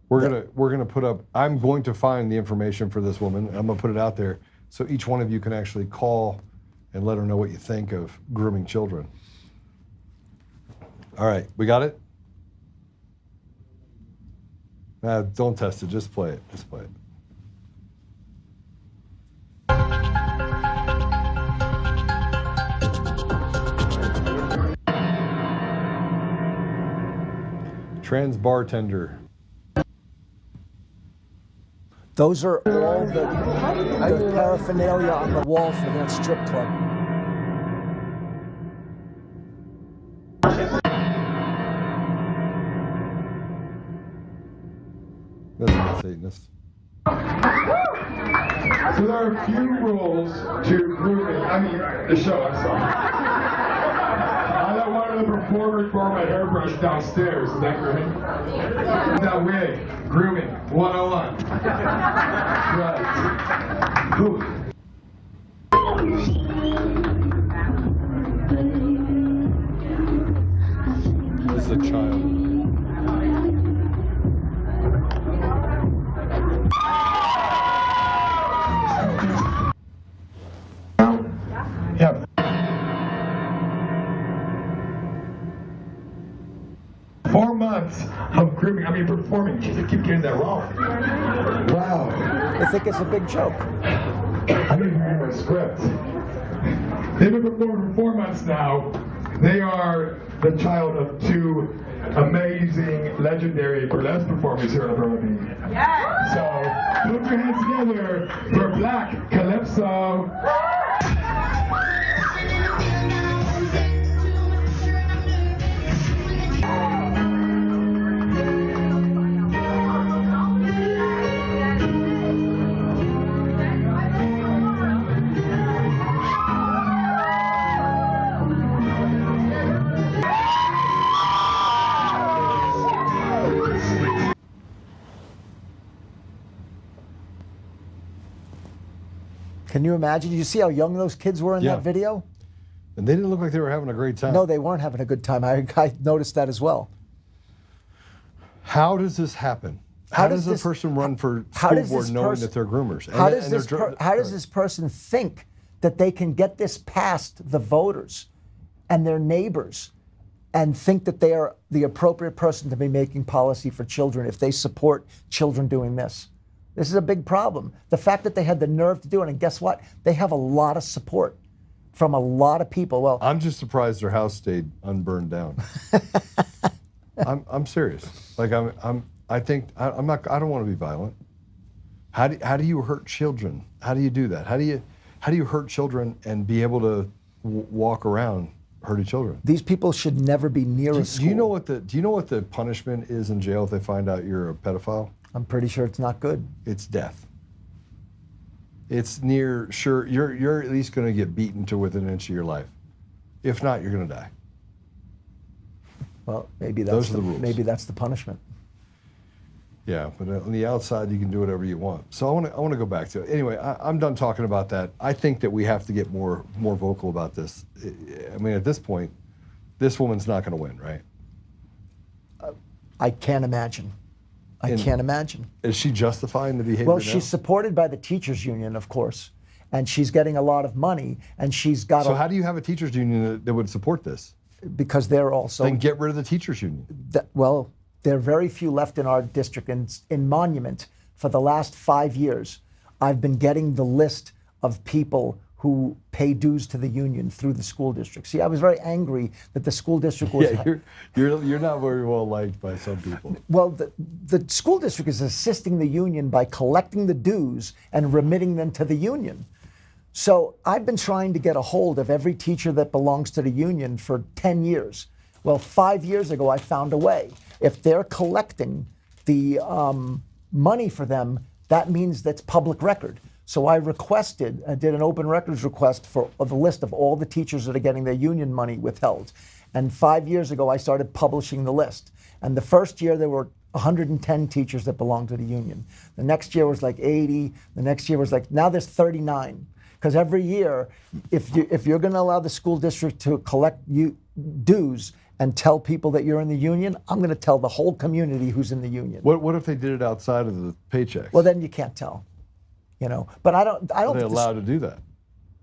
We're gonna put up. I'm going to find the information for this woman. I'm gonna put it out there. So each one of you can actually call and let her know what you think of grooming children. All right, we got it? Don't test it, just play it, Trans bartender. Those are all the paraphernalia on the wall for that strip club. That's not Satanist. So there are a few rules to grooming. The show, I'm sorry. I let one of the performer for my hairbrush downstairs. Is that grooming? That wig. Grooming. 101. Right. Whew. This is a child. Yeah. Four months of grooming. I mean, performing. Jeez, I keep getting that wrong. Wow. I think it's a big joke. I need to read my script. They've been performing for 4 months now. They are the child of two amazing, legendary burlesque performers here in Burnaby. Yes. So put your hands together for Black Calypso. Can you imagine? You see how young those kids were in that video? And they didn't look like they were having a great time. No, they weren't having a good time. I noticed that as well. How does this happen? How does a person run for school board knowing that they're groomers? How does this person think that they can get this past the voters and their neighbors and think that they are the appropriate person to be making policy for children if they support children doing this? This is a big problem. The fact that they had the nerve to do it, and guess what? They have a lot of support from a lot of people. Well, I'm just surprised their house stayed unburned down. I'm serious. Like I don't want to be violent. How do you hurt children? How do you do that? How do you hurt children and be able to walk around hurting children? These people should never be near a school. Do you know what the punishment is in jail if they find out you're a pedophile? I'm pretty sure it's not good. It's death. It's near sure you're at least going to get beaten to within an inch of your life. If not, you're going to die. Well, maybe that's Those are the rules. Maybe that's the punishment. Yeah, but on the outside, you can do whatever you want. So I want to go back to it. Anyway, I'm done talking about that. I think that we have to get more vocal about this. I mean, at this point, this woman's not going to win, right? I can't imagine. I can't imagine. Is she justifying the behavior? Well, now? she's supported by the teachers union, of course, and she's getting a lot of money, and she's got. So how do you have a teachers union that would support this? Because they're also. Then get rid of the teachers union. Well, there are very few left in our district. In Monument, for the last 5 years, I've been getting the list of people who pay dues to the union through the school district. See, I was very angry that the school district was. Yeah, you're not very well liked by some people. Well, the school district is assisting the union by collecting the dues and remitting them to the union. So I've been trying to get a hold of every teacher that belongs to the union for 10 years. Well, 5 years ago, I found a way. If they're collecting the money for them, that means that's public record. So I did an open records request for the list of all the teachers that are getting their union money withheld. And 5 years ago, I started publishing the list. And the first year, there were 110 teachers that belonged to the union. The next year was like 80. The next year was like, now there's 39. Because every year, if you're going to allow the school district to collect dues and tell people that you're in the union, I'm going to tell the whole community who's in the union. What if they did it outside of the paycheck? Well, then you can't tell. But I don't. Are they allowed to do that?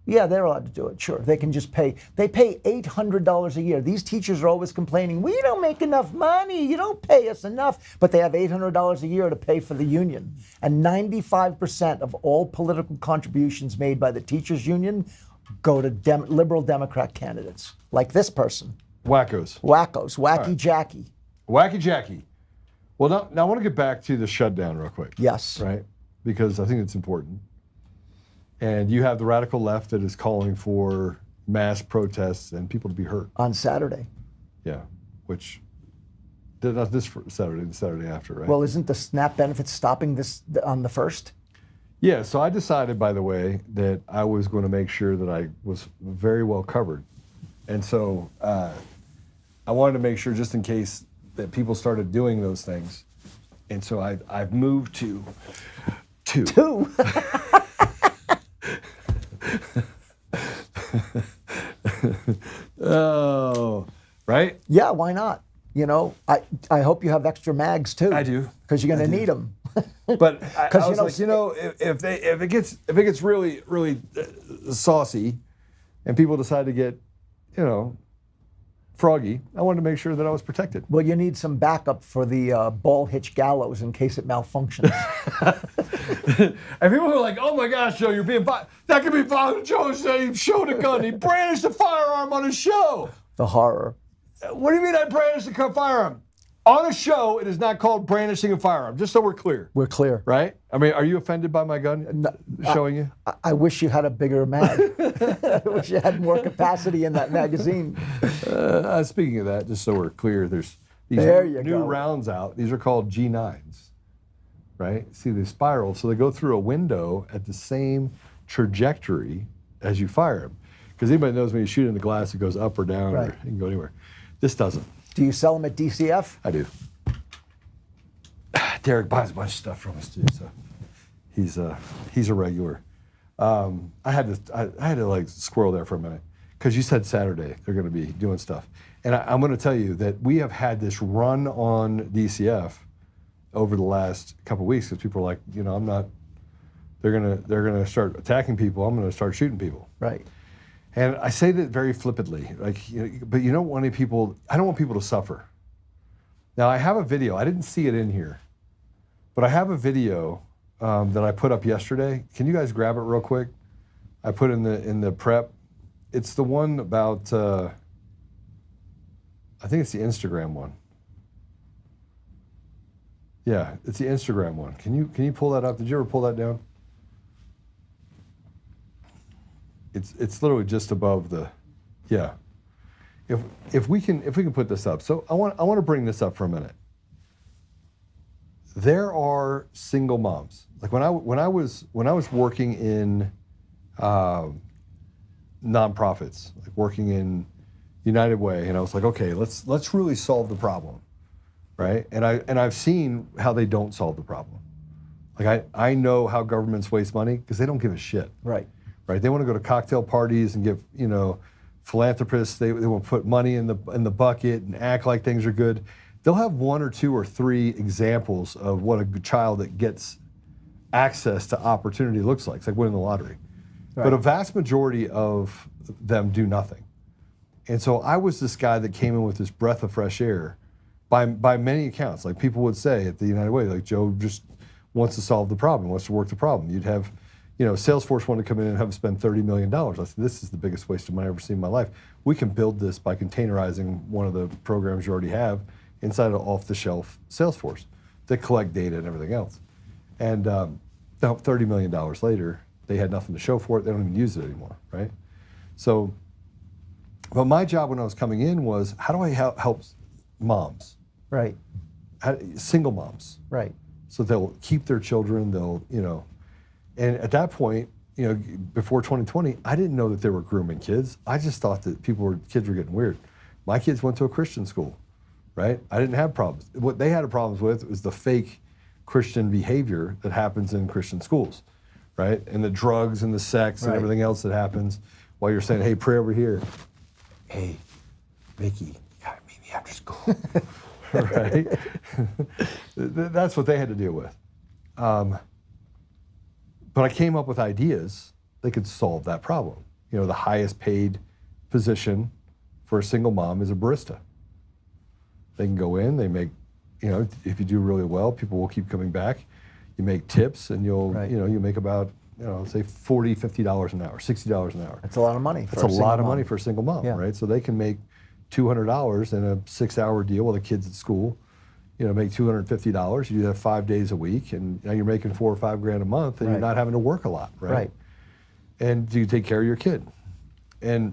Yeah, they're allowed to do it. Sure, they can just pay. They pay $800 a year. These teachers are always complaining, we don't make enough money. You don't pay us enough. But they have $800 a year to pay for the union. And 95% of all political contributions made by the teachers union go to liberal Democrat candidates, like this person. Wackos. Wacky right. Jackie. Wacky Jackie. Well, now I want to get back to the shutdown real quick. Yes. Right? Because I think it's important. And you have the radical left that is calling for mass protests and people to be hurt. On Saturday. Yeah, which, not this Saturday, the Saturday after, right? Well, isn't the SNAP benefits stopping this on the 1st? Yeah, so I decided, by the way, that I was going to make sure that I was very well covered. And so I wanted to make sure, just in case that people started doing those things, and so I've moved to two. Oh, right? Yeah, why not? You know, I hope you have extra mags too. I do, because you're going to need them. But I was like, if it gets really saucy, and people decide to get, froggy, I wanted to make sure that I was protected. Well, you need some backup for the ball hitch gallows in case it malfunctions. And people are like, "Oh my gosh, Joe, you're being that could be violent." Joe said he showed a gun. He brandished a firearm on a show. The horror. What do you mean I brandished a firearm? On a show, it is not called brandishing a firearm, just so we're clear. We're clear. Right? I mean, are you offended by my gun showing you? I wish you had a bigger mag. I wish you had more capacity in that magazine. Speaking of that, just so we're clear, there's these new rounds out. These are called G9s, right? See, they spiral, so they go through a window at the same trajectory as you fire them. Because anybody knows when you shoot in the glass, it goes up or down, or it can go anywhere. This doesn't. Do you sell them at DCF? I do. Derek buys a bunch of stuff from us too, so he's a regular. I had to like squirrel there for a minute because you said Saturday they're going to be doing stuff, and I'm going to tell you that we have had this run on DCF over the last couple of weeks because people are like, I'm not. They're gonna start attacking people. I'm going to start shooting people. Right. And I say that very flippantly, but you don't want any people. I don't want people to suffer. Now I have a video. I didn't see it in here, but I have a video that I put up yesterday. Can you guys grab it real quick? I put in the prep. It's the one about. I think it's the Instagram one. Yeah, it's the Instagram one. Can you pull that up? Did you ever pull that down? It's literally just above the, yeah. If we can put this up. So I want to bring this up for a minute. There are single moms. Like when I was working in nonprofits, like working in United Way, and I was like, okay, let's really solve the problem, right? And I've seen how they don't solve the problem. Like I know how governments waste money because they don't give a shit. Right. Right, they want to go to cocktail parties and give, philanthropists. They want to put money in the bucket and act like things are good. They'll have one or two or three examples of what a child that gets access to opportunity looks like. It's like winning the lottery. Right. But a vast majority of them do nothing. And so I was this guy that came in with this breath of fresh air, by many accounts. Like people would say at the United Way, like Joe just wants to solve the problem, wants to work the problem. You'd have. Salesforce wanted to come in and have spend $30 million. I said, this is the biggest waste of money I've ever seen in my life. We can build this by containerizing one of the programs you already have inside of off-the-shelf Salesforce that collect data and everything else. And $30 million later, they had nothing to show for it. They don't even use it anymore, right? So, but my job when I was coming in was, how do I help moms? Right. Single moms. Right. So they'll keep their children, and at that point, before 2020, I didn't know that they were grooming kids. I just thought that kids were getting weird. My kids went to a Christian school, right? I didn't have problems. What they had problems with was the fake Christian behavior that happens in Christian schools, right? And the drugs and the sex and everything else that happens while you're saying, hey, pray over here. Hey, Mickey, you gotta meet me after school, right? That's what they had to deal with. But I came up with ideas that could solve that problem. The highest paid position for a single mom is a barista. They can go in, they make, if you do really well, people will keep coming back. You make tips and you'll make about, say $40, $50 an hour, $60 an hour. That's a lot of money. That's a lot of money for a single mom, right? So they can make $200 in a 6-hour deal while the kid's at school. Make $250. You do that 5 days a week, and now you're making $4 or $5 grand a month, and you're not having to work a lot, right? Right. And you take care of your kid. But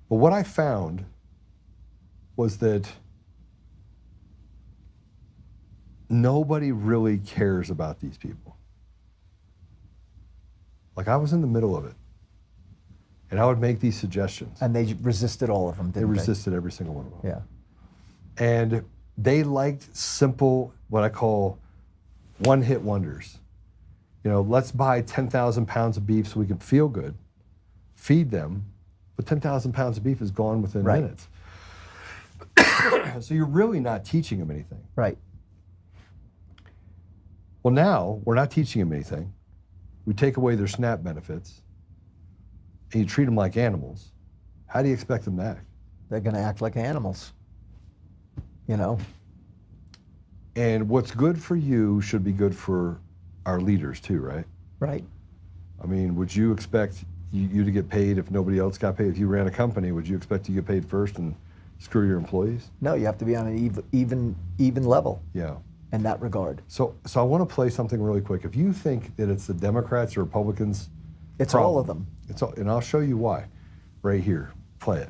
what I found was that nobody really cares about these people. Like I was in the middle of it, And I would make these suggestions. And they resisted all of them, didn't they? They resisted every single one of them. Yeah. And they liked simple, what I call one-hit wonders. You know, let's buy 10,000 pounds of beef so we can feel good, feed them, but 10,000 pounds of beef is gone within minutes. So you're really not teaching them anything. Right. Well, now we're not teaching them anything. We take away their SNAP benefits, and you treat them like animals. How do you expect them to act? They're going to act like animals, you know? And what's good for you should be good for our leaders too, right? Right. I mean, would you expect you to get paid if nobody else got paid? If you ran a company, would you expect to get paid first and screw your employees? No, you have to be on an even level. Yeah. In that regard. So I want to play something really quick. If you think that it's the Democrats or Republicans, it's problem, all of them. It's all, and I'll show you why. Right here, play it.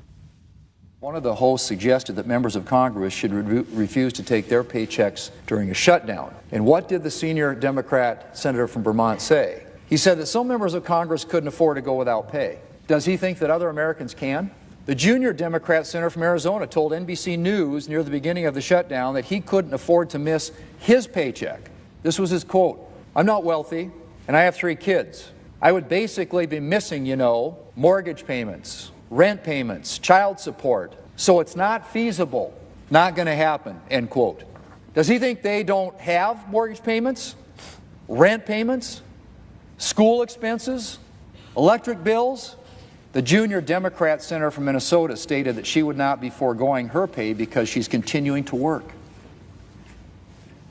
One of the hosts suggested that members of Congress should refuse to take their paychecks during a shutdown. And what did the senior Democrat senator from Vermont say? He said that some members of Congress couldn't afford to go without pay. Does he think that other Americans can? The junior Democrat senator from Arizona told NBC News near the beginning of the shutdown that he couldn't afford to miss his paycheck. This was his quote: "I'm not wealthy, and I have 3 kids. I would basically be missing, you know, mortgage payments, rent payments, child support. So it's not feasible, not going to happen," end quote. Does he think they don't have mortgage payments, rent payments, school expenses, electric bills? The junior Democrat senator from Minnesota stated that she would not be foregoing her pay because she's continuing to work.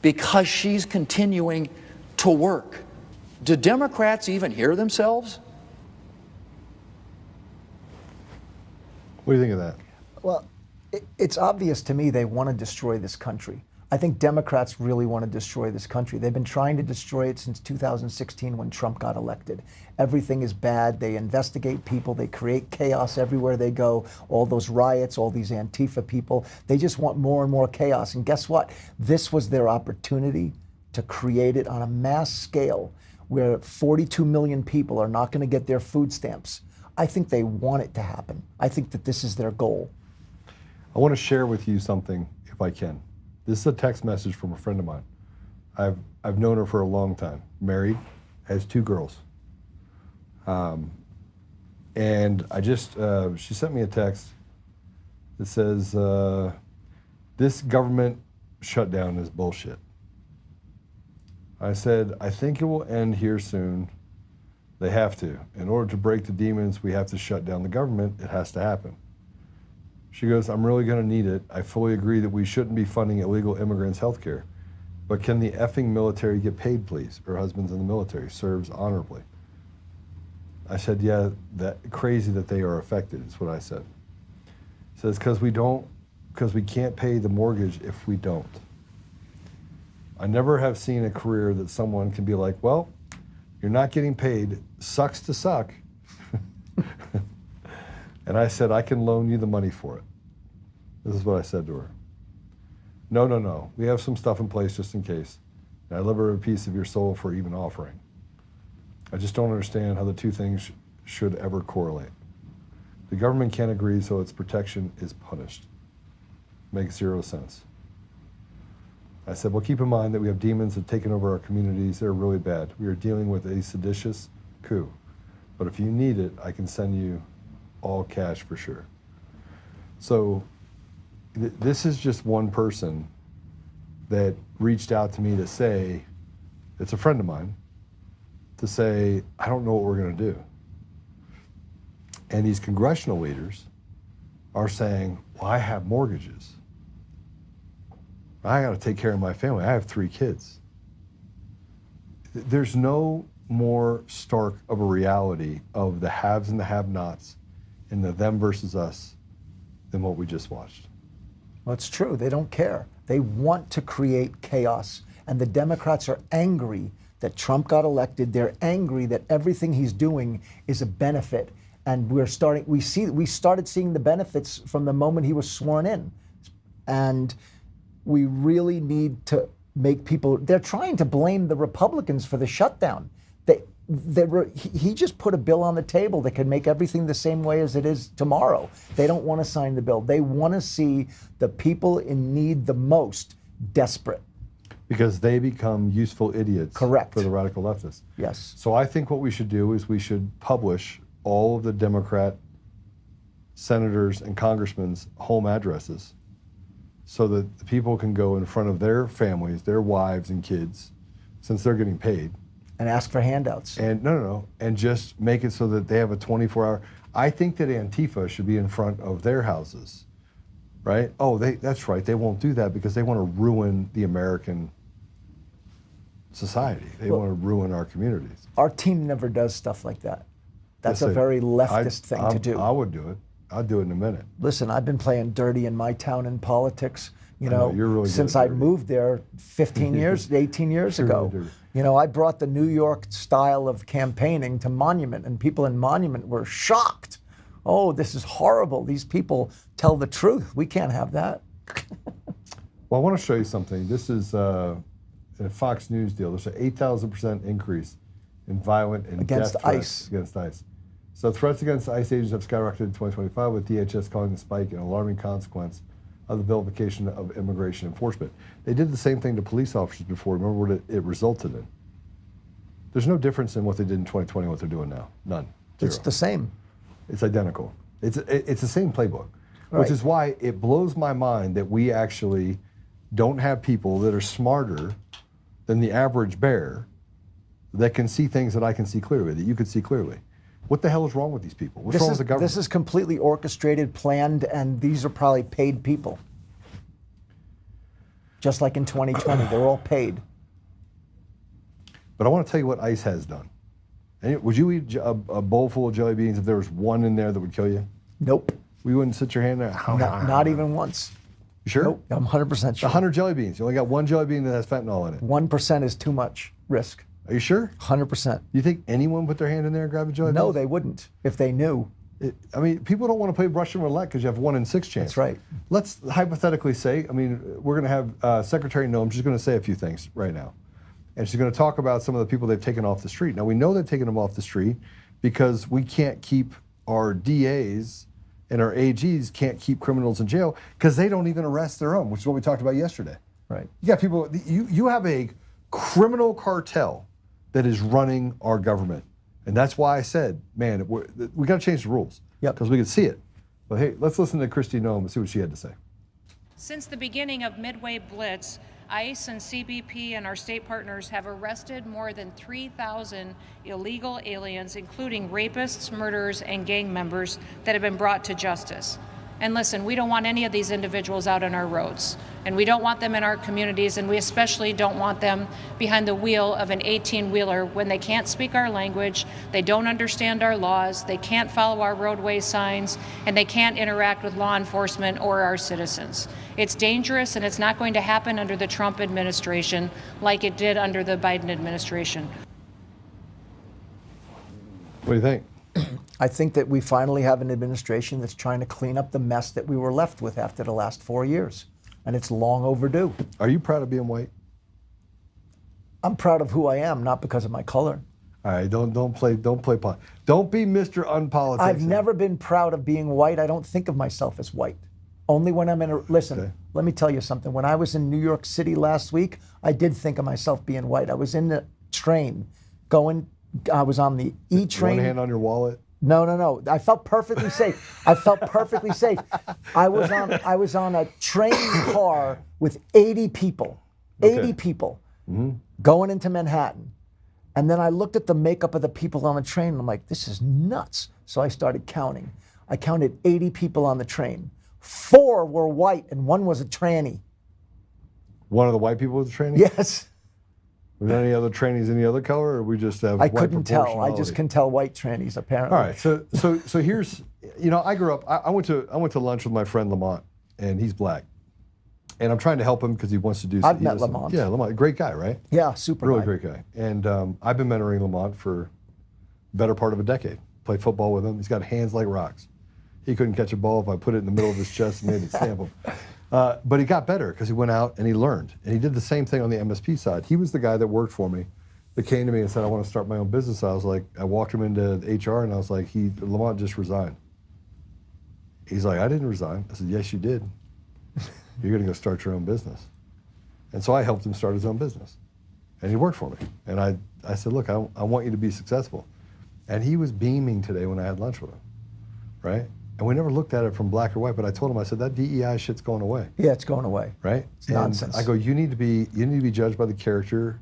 Because she's continuing to work. Do Democrats even hear themselves? What do you think of that? Well, it's obvious to me they want to destroy this country. I think Democrats really want to destroy this country. They've been trying to destroy it since 2016 when Trump got elected. Everything is bad. They investigate people. They create chaos everywhere they go. All those riots, all these Antifa people, they just want more and more chaos. And guess what? This was their opportunity to create it on a mass scale where 42 million people are not going to get their food stamps. I think they want it to happen. I think that this is their goal. I want to share with you something, if I can. This is a text message from a friend of mine. I've known her for a long time. Married, has 2 girls. And I just, she sent me a text that says, this government shutdown is bullshit. I said, I think it will end here soon. They have to. In order to break the demons, we have to shut down the government. It has to happen. She goes, I'm really going to need it. I fully agree that we shouldn't be funding illegal immigrants' health care. But can the effing military get paid, please? Her husband's in the military, serves honorably. I said, yeah, that crazy that they are affected, is what I said. She says, because we can't pay the mortgage if we don't. I never have seen a career that someone can be like, well, you're not getting paid, sucks to suck. And I said, I can loan you the money for it. This is what I said to her. No. We have some stuff in place just in case. And I deliver a piece of your soul for even offering. I just don't understand how the two things should ever correlate. The government can't agree, so its protection is punished. Makes 0 sense. I said, well, keep in mind that we have demons that have taken over our communities. They're really bad. We are dealing with a seditious coup. But if you need it, I can send you all cash for sure. So this is just one person that reached out to me to say, it's a friend of mine, to say, I don't know what we're going to do. And these congressional leaders are saying, well, I have mortgages. I got to take care of my family. I have 3 kids. There's no more stark of a reality of the haves and the have-nots and the them versus us than what we just watched. Well, it's true. They don't care. They want to create chaos. And the Democrats are angry that Trump got elected. They're angry that everything he's doing is a benefit. And we started seeing the benefits from the moment he was sworn in. And we really need to make people, they're trying to blame the Republicans for the shutdown. he just put a bill on the table that can make everything the same way as it is tomorrow. They don't want to sign the bill. They want to see the people in need the most desperate. Because they become useful idiots. Correct. For the radical leftists. Yes. So I think what we should do is we should publish all of the Democrat senators and congressmen's home addresses so that the people can go in front of their families, their wives and kids, since they're getting paid. And ask for handouts. And no. And just make it so that they have a 24-hour. I think that Antifa should be in front of their houses, right? Oh, that's right. They won't do that because they want to ruin the American society. They want to ruin our communities. Our team never does stuff like that. That's a very leftist thing to do. I would do it. I'd do it in a minute. Listen, I've been playing dirty in my town in politics, you're really since I moved there 15 years, 18 years ago. I brought the New York style of campaigning to Monument, and people in Monument were shocked. Oh, this is horrible. These people tell the truth. We can't have that. Well, I want to show you something. This is a Fox News deal. There's an 8,000% increase in violent and against death threats ICE. Against ICE. So threats against ICE agents have skyrocketed in 2025, with DHS calling the spike an alarming consequence of the vilification of immigration enforcement. They did the same thing to police officers before. Remember what it resulted in? There's no difference in what they did in 2020 and what they're doing now. None. Zero. It's the same. It's identical. It's the same playbook, Right. which is why it blows my mind that we actually don't have people that are smarter than the average bear that can see things that I can see clearly, that you could see clearly. What the hell is wrong with these people? What's wrong with the government? This is completely orchestrated, planned, and these are probably paid people. Just like in 2020, they're all paid. But I want to tell you what ICE has done. And would you eat a bowl full of jelly beans if there was one in there that would kill you? Nope. We wouldn't sit your hand there? Not even once. You sure? Nope, I'm 100% sure. 100 jelly beans. You only got one jelly bean that has fentanyl in it. 1% is too much risk. Are you sure? 100%. You think anyone put their hand in there and grab a jelly bean? No, they wouldn't if they knew. People don't want to play Russian roulette because you have 1 in 6 chance. That's right. Let's hypothetically say, we're going to have Secretary Noem. She's going to say a few things right now. And she's going to talk about some of the people they've taken off the street. Now, we know they've taken them off the street because we can't keep our DAs and our AGs can't keep criminals in jail because they don't even arrest their own, which is what we talked about yesterday. Right. You got people, you have a criminal cartel that is running our government. And that's why I said, man, we got to change the rules. Yep. Because we can see it. But hey, let's listen to Kristi Noem and see what she had to say. Since the beginning of Midway Blitz, ICE and CBP and our state partners have arrested more than 3,000 illegal aliens, including rapists, murderers, and gang members that have been brought to justice. And listen, we don't want any of these individuals out on our roads, and we don't want them in our communities, and we especially don't want them behind the wheel of an 18-wheeler when they can't speak our language, they don't understand our laws, they can't follow our roadway signs, and they can't interact with law enforcement or our citizens. It's dangerous, and it's not going to happen under the Trump administration like it did under the Biden administration. What do you think? I think that we finally have an administration that's trying to clean up the mess that we were left with after the last 4 years. And it's long overdue. Are you proud of being white? I'm proud of who I am, not because of my color. All right, don't be Mr. Unpolitics. I've never been proud of being white. I don't think of myself as white. Only when I'm in a, listen, Okay. Let me tell you something. When I was in New York City last week, I did think of myself being white. I was in the train I was on the E train. One hand on your wallet. No. I felt perfectly safe. I felt perfectly safe. I was on a train car with 80 people. 80 people going into Manhattan. And then I looked at the makeup of the people on the train and I'm like, this is nuts. So I started counting. I counted 80 people on the train. 4 were white and 1 was a tranny. One of the white people was a tranny? Yes. Were there any other trannies any other color, or we just have I white couldn't tell. I just proportionality? can tell white trannies apparently. All right, so here's, I grew up. I went to lunch with my friend Lamont, and he's black, and I'm trying to help him because he wants to do. I've met Lamont. Yeah, Lamont, great guy, right? Yeah, super. Really guy. great guy, and I've been mentoring Lamont for the better part of a decade. Played football with him. He's got hands like rocks. He couldn't catch a ball if I put it in the middle of his chest and made it stamp him. But he got better because he went out and he learned, and he did the same thing on the MSP side. He was the guy that worked for me that came to me and said, I want to start my own business. I was like, I walked him into HR and I was like, Lamont just resigned. He's like, I didn't resign. I said, yes, you did. You're going to go start your own business. And so I helped him start his own business. And he worked for me. And I said, look, I want you to be successful. And he was beaming today when I had lunch with him, right? And we never looked at it from black or white, but I told him, I said, that DEI shit's going away. Yeah, it's going away. Right? It's nonsense. I go, you need to be judged by the character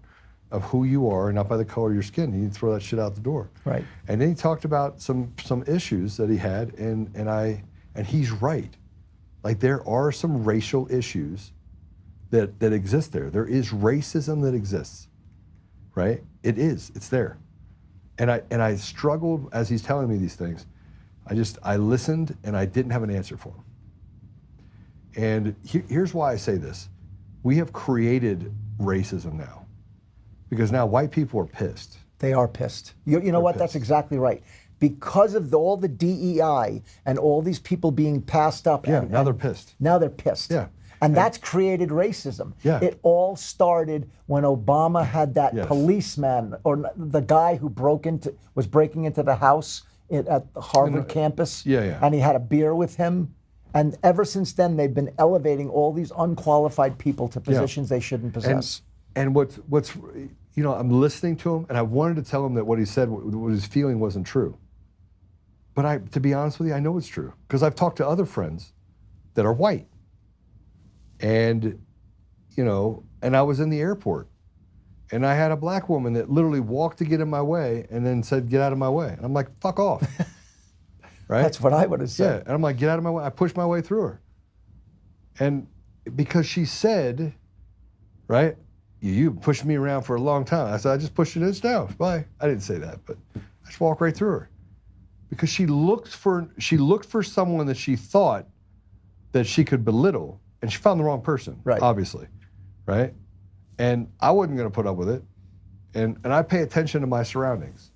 of who you are, not by the color of your skin. You need to throw that shit out the door. Right. And then he talked about some issues that he had, and he's right. Like, there are some racial issues that exist there. There is racism that exists, right? It is. It's there. And I struggled as he's telling me these things. I listened and I didn't have an answer for him. And here's why I say this. We have created racism now because now white people are pissed. They are pissed. You know what? That's exactly right. Because of all the DEI and all these people being passed up. Yeah, now they're pissed. Now they're pissed. Yeah. And that's created racism. Yeah. It all started when Obama had that policeman, or the guy who was breaking into the house at the Harvard campus. Yeah. And he had a beer with him. And ever since then, they've been elevating all these unqualified people to positions they shouldn't possess. And what's I'm listening to him, and I wanted to tell him that what he said, what his feeling wasn't true. But to be honest with you, I know it's true because I've talked to other friends that are white. And, and I was in the airport and I had a black woman that literally walked to get in my way and then said, get out of my way. And I'm like, fuck off. Right? That's what I would have said. Yeah. And I'm like, get out of my way. I pushed my way through her. And because she said, right, you pushed me around for a long time. I said, I just pushed you this down. Bye. I didn't say that, but I just walked right through her. Because she looked for someone that she thought that she could belittle. And she found the wrong person, right? Obviously, right? And I wasn't going to put up with it. And I pay attention to my surroundings.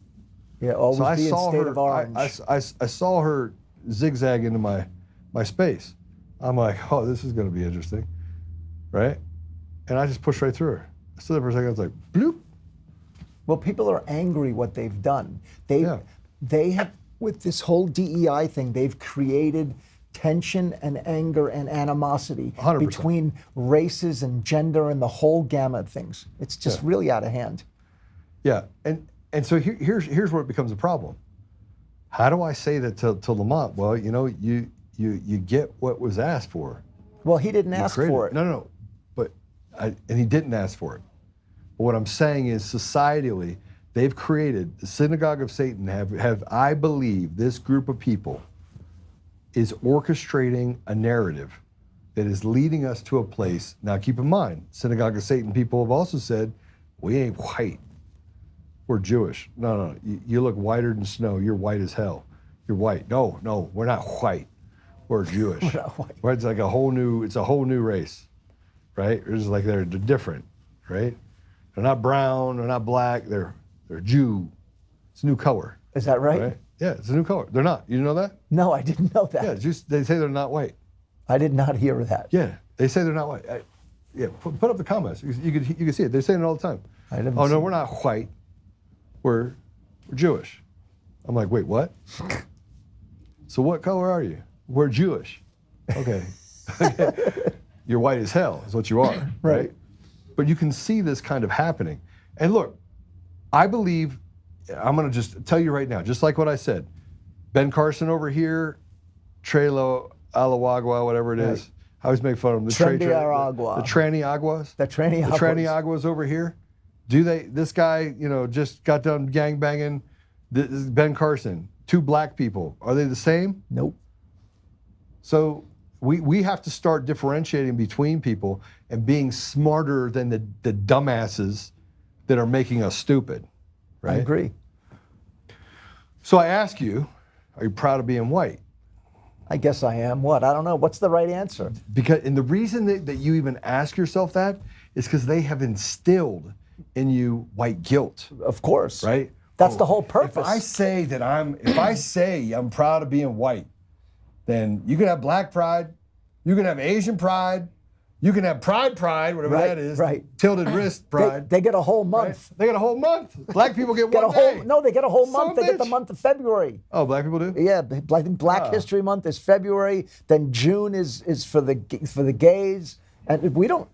Yeah, always so be in state of orange. I saw her zigzag into my space. I'm like, oh, this is going to be interesting, right? And I just pushed right through her. I stood there for a second. I was like, bloop. Well, people are angry what they've done. They have, with this whole DEI thing, they've created tension and anger and animosity 100%. Between races and gender and the whole gamut of things. It's just really out of hand. Yeah, and so here's where it becomes a problem. How do I say that to Lamont? Well, you get what was asked for. Well, he didn't ask for it. No, and he didn't ask for it. But what I'm saying is, societally, they've created the synagogue of Satan. Have I believe this group of people is orchestrating a narrative that is leading us to a place. Now, keep in mind, synagogue of Satan people have also said, we ain't white, we're Jewish. No, you look whiter than snow, you're white as hell. You're white. No, we're not white, we're Jewish. We're not white. Right? It's like a whole new race, right? It's like they're different, right? They're not brown, they're not black, they're Jew. It's a new color. Is that right? Yeah, it's a new color. They're not. You know that? No, I didn't know that. Yeah, they say they're not white. I did not hear that. Yeah, they say they're not white. Put up the comments. You can see it. They're saying it all the time. Oh no, we're not white. We're Jewish. I'm like, wait, what? So what color are you? We're Jewish. Okay. You're white as hell is what you are, right? But you can see this kind of happening. And look, I believe, I'm going to just tell you right now, just like what I said, Ben Carson over here, Trelo Alawagwa, whatever it is. I always make fun of them. The Tranny Aguas. The Tranny Aguas over here. This guy, just got done gangbanging Ben Carson. 2 black people. Are they the same? Nope. So we have to start differentiating between people and being smarter than the dumbasses that are making us stupid. Right? I agree. So I ask you, are you proud of being white? I guess I am. What? I don't know. What's the right answer? And the reason that you even ask yourself that is because they have instilled in you white guilt. Of course. Right? That's the whole purpose. If I say I'm proud of being white, then you can have black pride, you can have Asian pride, You can have pride, whatever that is. Right. Tilted wrist pride. They get a whole month. Right? They get a whole month. Black people get one day. No, they get a whole month. They Bitch. get the month of February. Oh, black people do? Yeah, I think Black History Month is February. Then June is for the gays, and we don't.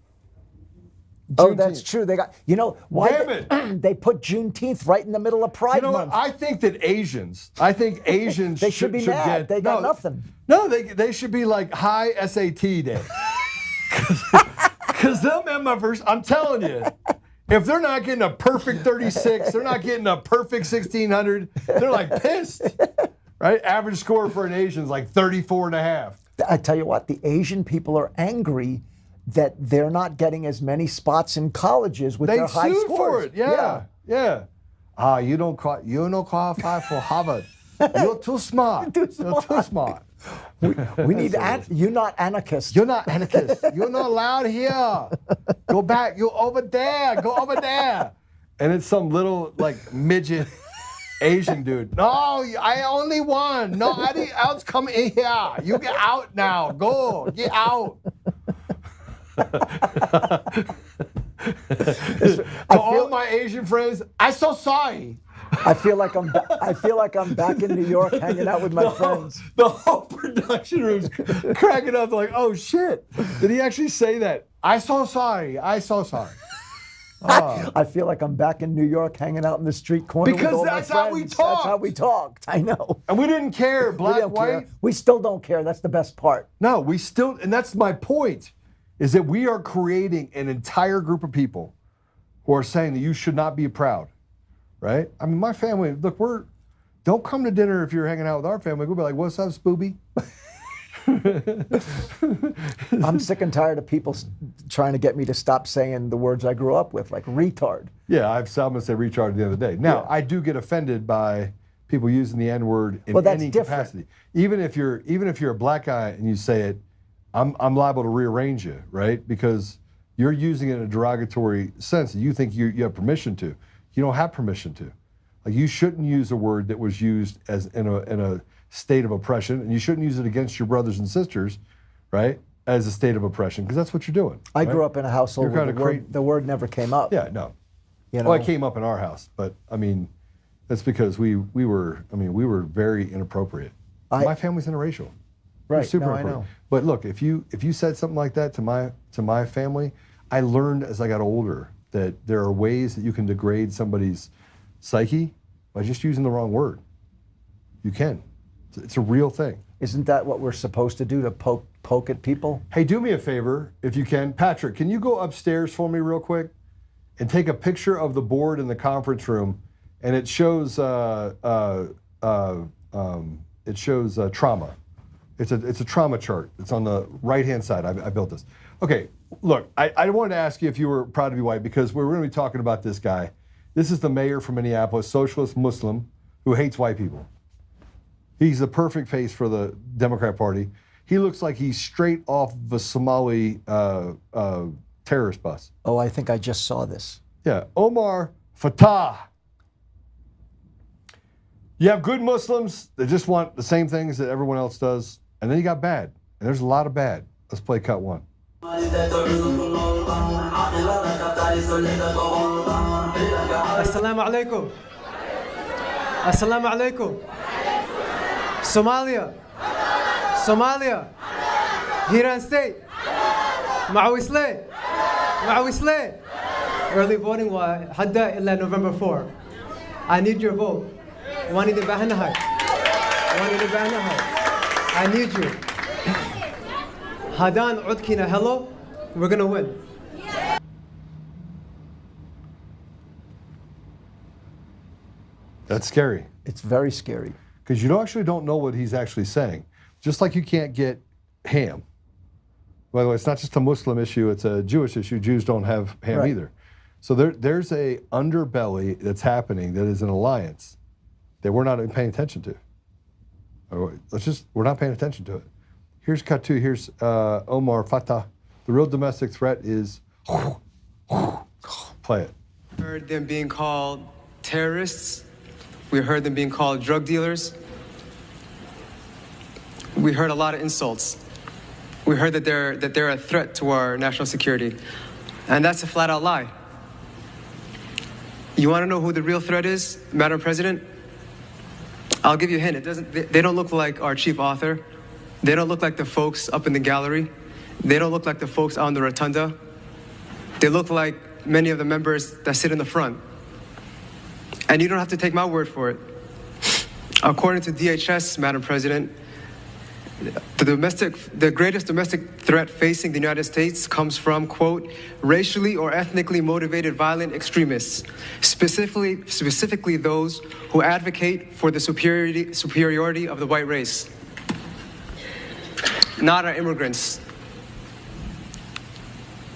Oh, that's true. They got, you know, why Damn it. They put Juneteenth right in the middle of Pride You know Month. what? I think Asians They should be mad. get, They got nothing. No, they should be like high SAT day. Because them MFers, I'm telling you, if they're not getting a perfect 36, they're not getting a perfect 1600, they're like pissed. Right? Average score for an Asian is like 34.5. I tell you what, the Asian people are angry that they're not getting as many spots in colleges with their high sued scores. for it. Yeah. You don't qualify for Harvard. You're too smart. You're too smart. We need you're not anarchist. You're not anarchist. You're not allowed here. Go back. You're over there. Go over there. And it's some little like midget Asian dude. No, I only won. Nobody else come in here. You get out now. Go. Get out. To all my Asian friends, I'm so sorry. I feel like I'm back in New York hanging out with my friends. The whole production room's cracking up. They're like, oh shit. Did he actually say that? I'm so sorry. I'm so sorry. I feel like I'm back in New York hanging out in the street corner because with all that's my how friends. we talked. That's how we talked. I know. And we didn't care, black, white. Care. We still don't care. That's the best part. No, we still, and that's my point, is that we are creating an entire group of people who are saying that you should not be proud, right? I mean, my family, look, don't come to dinner if you're hanging out with our family. We'll be like, what's up, Spooby? I'm sick and tired of people trying to get me to stop saying the words I grew up with, like retard. Yeah, I'm going to say retard the other day. Now, I do get offended by people using the N-word in any capacity. Even if you're a black guy and you say it, I'm liable to rearrange you, right? Because you're using it in a derogatory sense that you think you have permission to. You don't have permission to. Like, you shouldn't use a word that was used as in a state of oppression, and you shouldn't use it against your brothers and sisters, right? As a state of oppression, because that's what you're doing. I right? grew up in a household where the word never came up. Yeah, no. You know? Well, it came up in our house, but I mean, that's because we were very inappropriate. My family's interracial. Right. We're super No, I inappropriate. know. But look, if you said something like that to my family, I learned as I got older that there are ways that you can degrade somebody's psyche by just using the wrong word. You can. It's a real thing. Isn't that what we're supposed to do, to poke at people? Hey, do me a favor if you can. Patrick, can you go upstairs for me real quick and take a picture of the board in the conference room, and it shows trauma. It's a trauma chart. It's on the right-hand side. I built this. Okay, look, I wanted to ask you if you were proud to be white, because we're going to be talking about this guy. This is the mayor from Minneapolis, Socialist-Muslim, who hates white people. He's the perfect face for the Democrat Party. He looks like he's straight off the Somali terrorist bus. Oh, I think I just saw this. Yeah, Omar Fateh. You have good Muslims that just want the same things that everyone else does, and then you got bad, and there's a lot of bad. Let's play cut one. Assalamu alaikum. Assalamu alaikum. Somalia. Hiran State. Mawisle. Early voting was hadda illa November 4. I need your vote. I need you. Hadan Udkina, hello. We're gonna win. That's scary. It's very scary. Because you actually don't know what he's actually saying. Just like you can't get ham. By the way, it's not just a Muslim issue, it's a Jewish issue. Wews don't have ham either. So there's a underbelly that's happening that is an alliance that we're not paying attention to. We're not paying attention to it. Here's cut two, here's Omar Fateh. The real domestic threat is, play it. Heard them being called terrorists. We heard them being called drug dealers. We heard a lot of insults. We heard that they're a threat to our national security, and that's a flat-out lie. You want to know who the real threat is, Madam President? I'll give you a hint. They don't look like our chief author. They don't look like the folks up in the gallery. They don't look like the folks on the rotunda. They look like many of the members that sit in the front. And you don't have to take my word for it. According to DHS, Madam President, the greatest domestic threat facing the United States comes from, quote, racially or ethnically motivated violent extremists, specifically those who advocate for the superiority of the white race, not our immigrants.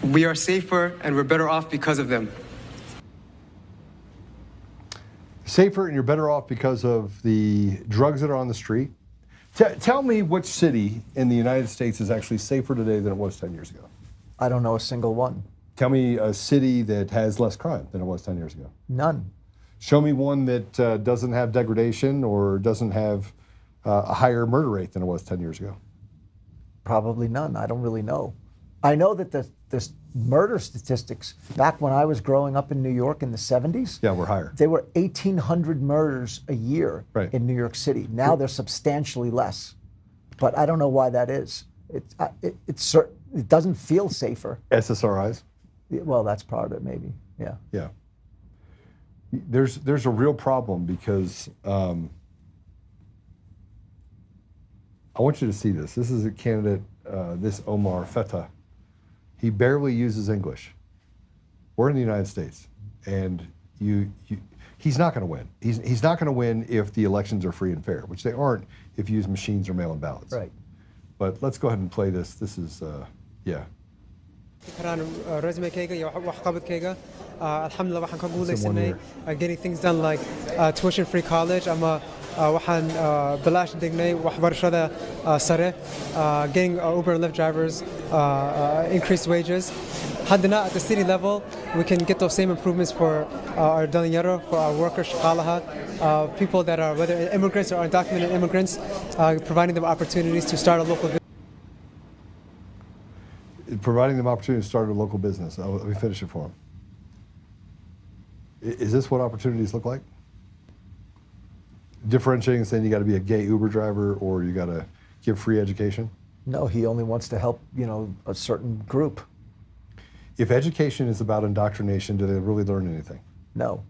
We are safer and we're better off because of them. Safer and you're better off because of the drugs that are on the street. Tell me which city in the United States is actually safer today than it was 10 years ago. I don't know a single one. Tell me a city that has less crime than it was 10 years ago. None. Show me one that doesn't have degradation or doesn't have a higher murder rate than it was 10 years ago. Probably none. I don't really know. I know that the murder statistics back when I was growing up in New York in the 70s. Yeah, we're higher. They were 1,800 murders a year in New York City. Now they're substantially less. But I don't know why that is. It doesn't feel safer. SSRIs? Well, that's part of it, maybe. Yeah. Yeah. There's a real problem because I want you to see this. This is a candidate, this Omar Fateh. He barely uses English. We're in the United States, and he's not going to win. He's not going to win if the elections are free and fair, which they aren't if you use machines or mail-in ballots. Right. But let's go ahead and play this. This is, yeah. Getting things done like tuition-free college. Getting Uber and Lyft drivers increased wages. At the city level, we can get those same improvements for our Dalinyero, for our workers, people that are whether immigrants or undocumented immigrants, providing them opportunities to start a local business. Providing them opportunities to start a local business. Let me finish it for them. Is this what opportunities look like? Differentiating, saying you got to be a gay Uber driver or you got to give free education? No, he only wants to help, a certain group. If education is about indoctrination, do they really learn anything? No.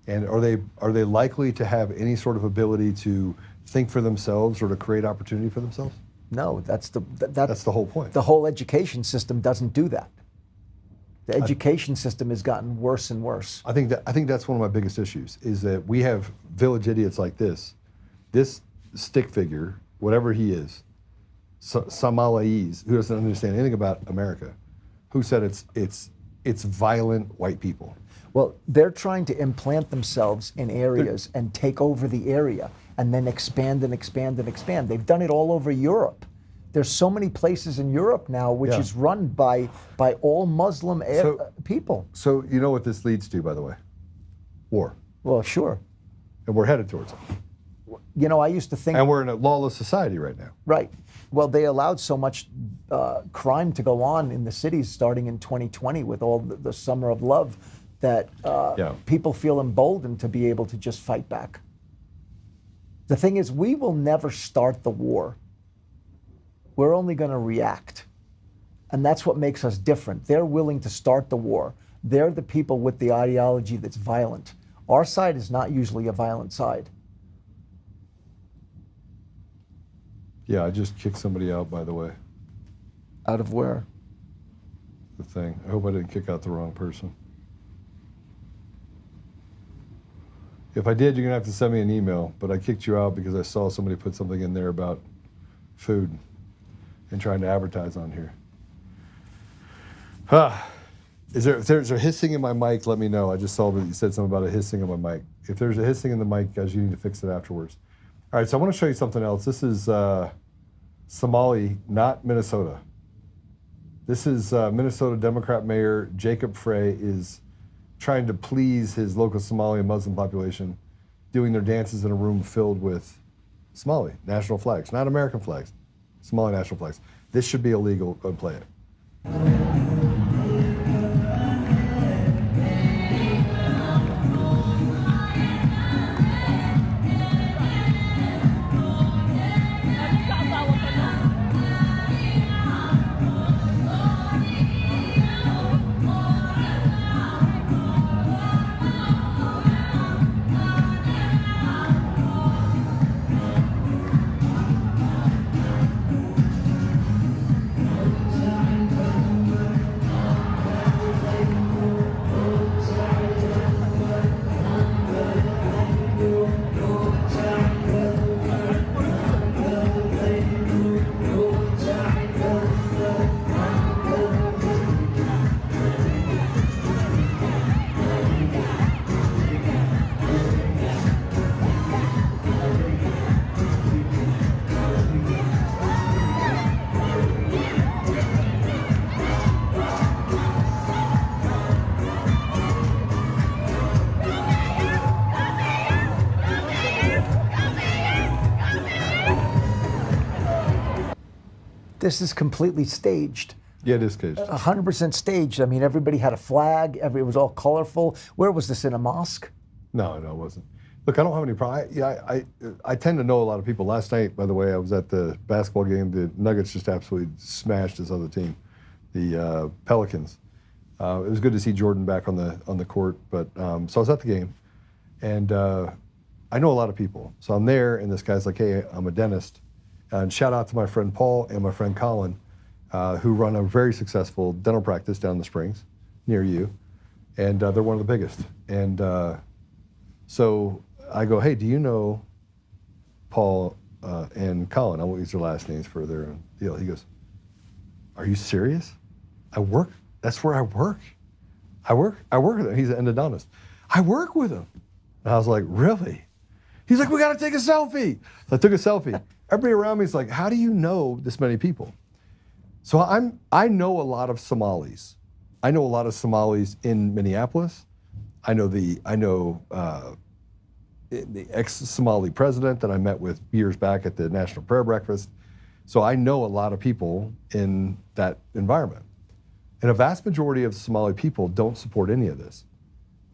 And are they likely to have any sort of ability to think for themselves or to create opportunity for themselves? No, that's the whole point. The whole education system doesn't do that. The education system has gotten worse and worse. I think that's one of my biggest issues is that we have village idiots like this stick figure, whatever he is, Somalis, who doesn't understand anything about America, who said it's violent white people. Well, they're trying to implant themselves in areas and take over the area and then expand and expand and expand. They've done it all over Europe. There's so many places in Europe now which is run by all Muslim people. So you know what this leads to, by the way? War. Well, sure. And we're headed towards it. I used to think... And we're in a lawless society right now. Right. Well, they allowed so much crime to go on in the cities starting in 2020 with all the Summer of Love that people feel emboldened to be able to just fight back. The thing is, we will never start the war. We're only going to react. And that's what makes us different. They're willing to start the war. They're the people with the ideology that's violent. Our side is not usually a violent side. Yeah, I just kicked somebody out, by the way. Out of where? The thing. I hope I didn't kick out the wrong person. If I did, you're going to have to send me an email, but I kicked you out because I saw somebody put something in there about food and trying to advertise on here. If there's a hissing in my mic, let me know. I just saw that you said something about a hissing in my mic. If there's a hissing in the mic, guys, you need to fix it afterwards. All right, so I want to show you something else. This is Somali, not Minnesota. This is Minnesota Democrat Mayor Jacob Frey is trying to please his local Somali Muslim population, doing their dances in a room filled with Somali national flags, not American flags, Somali national flags. This should be illegal. Go play it. This is completely staged. Yeah, it is staged. 100% staged. I mean, everybody had a flag. It was all colorful. Where was this, in a mosque? No, it wasn't. Look, I don't have any problem. I tend to know a lot of people. Last night, by the way, I was at the basketball game. The Nuggets just absolutely smashed this other team, the Pelicans. It was good to see Jordan back on the court. But so I was at the game, and I know a lot of people. So I'm there, and this guy's like, "Hey, I'm a dentist." And shout out to my friend Paul and my friend Colin, who run a very successful dental practice down in the Springs, near you. And they're one of the biggest. And so I go, "Hey, do you know Paul and Colin?" I won't use their last names for their deal. He goes, "Are you serious? I work, that's where I work. I work with him." He's an endodontist. "I work with him." And I was like, "Really?" He's like, "We gotta take a selfie." So I took a selfie. Everybody around me is like, "How do you know this many people?" So I know a lot of Somalis. I know a lot of Somalis in Minneapolis. I know the ex-Somali president that I met with years back at the National Prayer Breakfast. So I know a lot of people in that environment. And a vast majority of Somali people don't support any of this.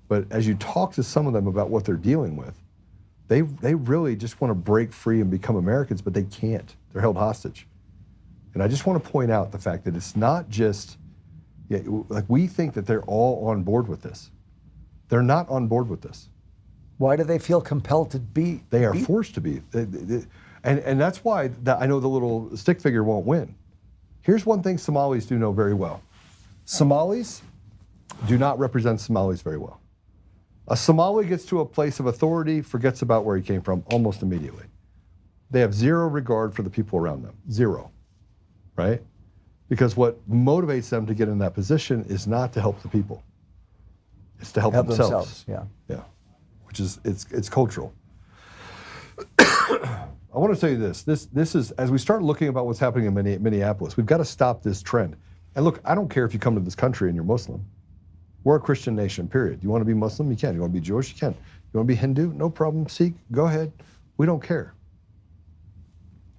But as you talk to some of them about what they're dealing with, they really just want to break free and become Americans, but they can't. They're held hostage. And I just want to point out the fact that it's not just, like we think that they're all on board with this. They're not on board with this. Why do they feel compelled to be? They are forced to be. And that's why I know the little stick figure won't win. Here's one thing Somalis do know very well. Somalis do not represent Somalis very well. A Somali gets to a place of authority, forgets about where he came from almost immediately. They have zero regard for the people around them, zero, right? Because what motivates them to get in that position is not to help the people. It's to help themselves. Yeah, which is, it's cultural. I want to tell you this is, as we start looking about what's happening in Minneapolis, we've got to stop this trend. And look, I don't care if you come to this country and you're Muslim. We're a Christian nation, period. You want to be Muslim? You can. You want to be Jewish? You can. You want to be Hindu? No problem. Sikh? Go ahead. We don't care.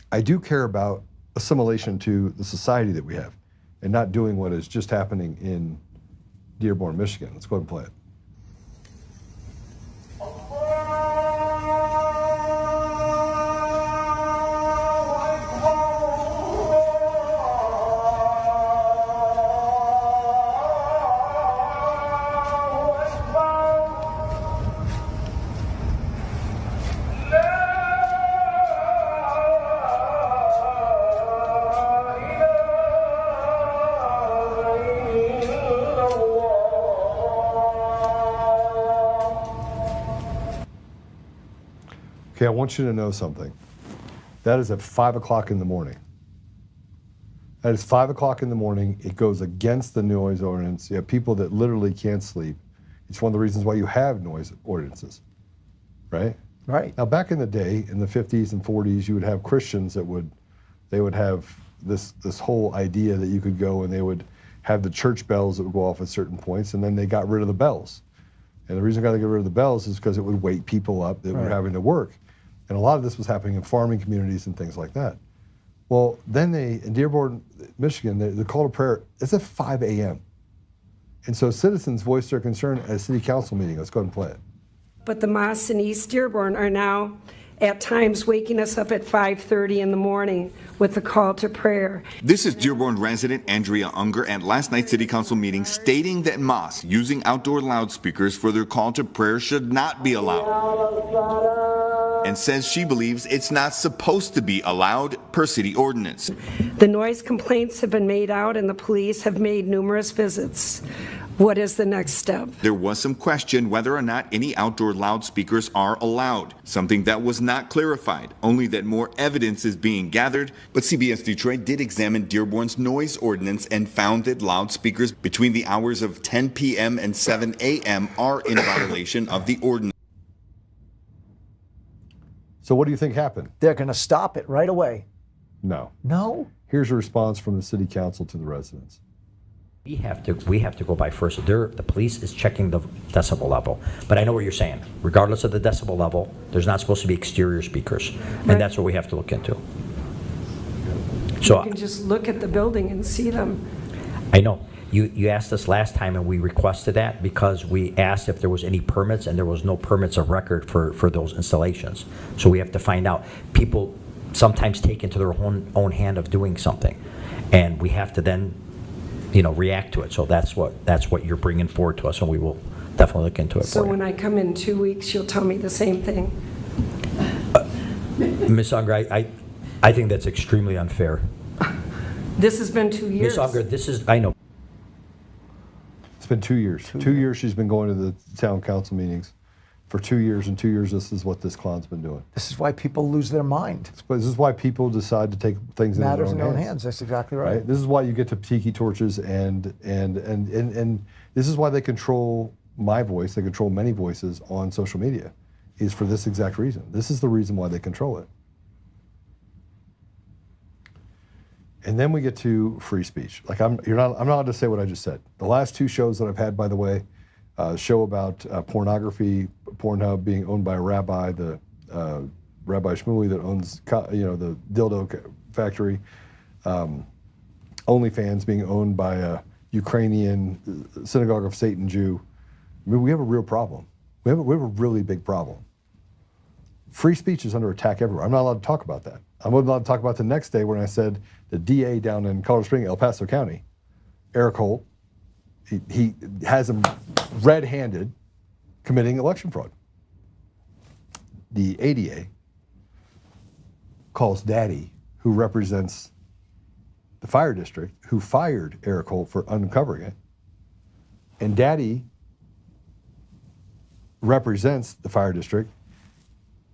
I do care about assimilation to the society that we have and not doing what is just happening in Dearborn, Michigan. Let's go ahead and play it. Okay, I want you to know something. That is at 5 o'clock in the morning. That is 5 o'clock in the morning. It goes against the noise ordinance. You have people that literally can't sleep. It's one of the reasons why you have noise ordinances, right? Right. Now, back in the day, in the 50s and 40s, you would have Christians that would have this whole idea that you could go and they would have the church bells that would go off at certain points, and then they got rid of the bells. And the reason they got to get rid of the bells is because it would wake people up that were having to work. And a lot of this was happening in farming communities and things like that. Well, then in Dearborn, Michigan, the call to prayer is at 5 a.m. And so citizens voiced their concern at a city council meeting. Let's go ahead and play it. But the mosques in East Dearborn are now at times waking us up at 5:30 in the morning with the call to prayer. This is Dearborn resident Andrea Unger at last night's city council meeting stating that mosques using outdoor loudspeakers for their call to prayer should not be allowed, and says she believes it's not supposed to be allowed per city ordinance. The noise complaints have been made out and the police have made numerous visits. What is the next step? There was some question whether or not any outdoor loudspeakers are allowed, something that was not clarified, only that more evidence is being gathered. But CBS Detroit did examine Dearborn's noise ordinance and found that loudspeakers between the hours of 10 p.m. and 7 a.m. are in violation of the ordinance. So what do you think happened? They're going to stop it right away. No. No? Here's a response from the city council to the residents. We have to go by first. The police is checking the decibel level. But I know what you're saying. Regardless of the decibel level, there's not supposed to be exterior speakers. Right. And that's what we have to look into. So You can just look at the building and see them. I know. You asked us last time and we requested that because we asked if there was any permits and there was no permits of record for those installations. So we have to find out. People sometimes take into their own hand of doing something. And we have to then react to it. So that's what you're bringing forward to us, and we will definitely look into it So for you. when I come in 2 weeks, you'll tell me the same thing. Ms. Unger, I think that's extremely unfair. This has been 2 years. Ms. Unger, I know. It's been 2 years. 2 years she's been going to the town council meetings. For 2 years, and 2 years, this is what this clown's been doing. This is why people lose their mind. This is why people decide to take things Matters in their own hands. That's exactly right. This is why you get to tiki torches, and this is why they control my voice. They control many voices on social media, is for this exact reason. This is the reason why they control it. And then we get to free speech. Like I'm not allowed to say what I just said. The last two shows that I've had, by the way. Show about pornography, Pornhub being owned by a rabbi, the Rabbi Shmuley that owns the dildo factory, OnlyFans being owned by a Ukrainian Synagogue of Satan Jew. I mean, we have a real problem. We have a really big problem. Free speech is under attack everywhere. I'm not allowed to talk about that. I'm not allowed to talk about the next day when I said the DA down in Colorado Springs, El Paso County, Eric Holt, he has him red-handed committing election fraud. The ADA calls Daddy, who represents the fire district, who fired Eric Holt for uncovering it, and Daddy represents the fire district.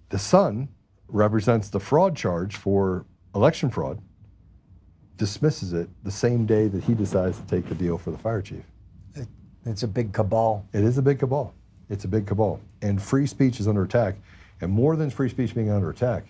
The son represents the fraud charge for election fraud, dismisses it the same day that he decides to take the deal for the fire chief. It's a big cabal. It is a big cabal. It's a big cabal. And free speech is under attack. And more than free speech being under attack,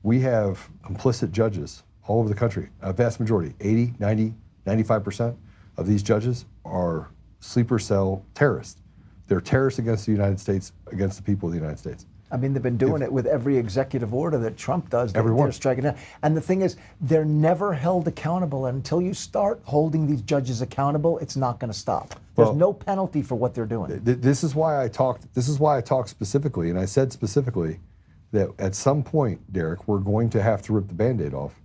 we have complicit judges all over the country. A vast majority, 80, 90, 95% of these judges are sleeper cell terrorists. They're terrorists against the United States, against the people of the United States. I mean, they've been doing it with every executive order that Trump does. Everyone. They're striking down. And the thing is, they're never held accountable. And until you start holding these judges accountable, it's not going to stop. There's no penalty for what they're doing. This is why I talked. This is why I talked specifically, and I said specifically that at some point, Derek, we're going to have to rip the Band-Aid off,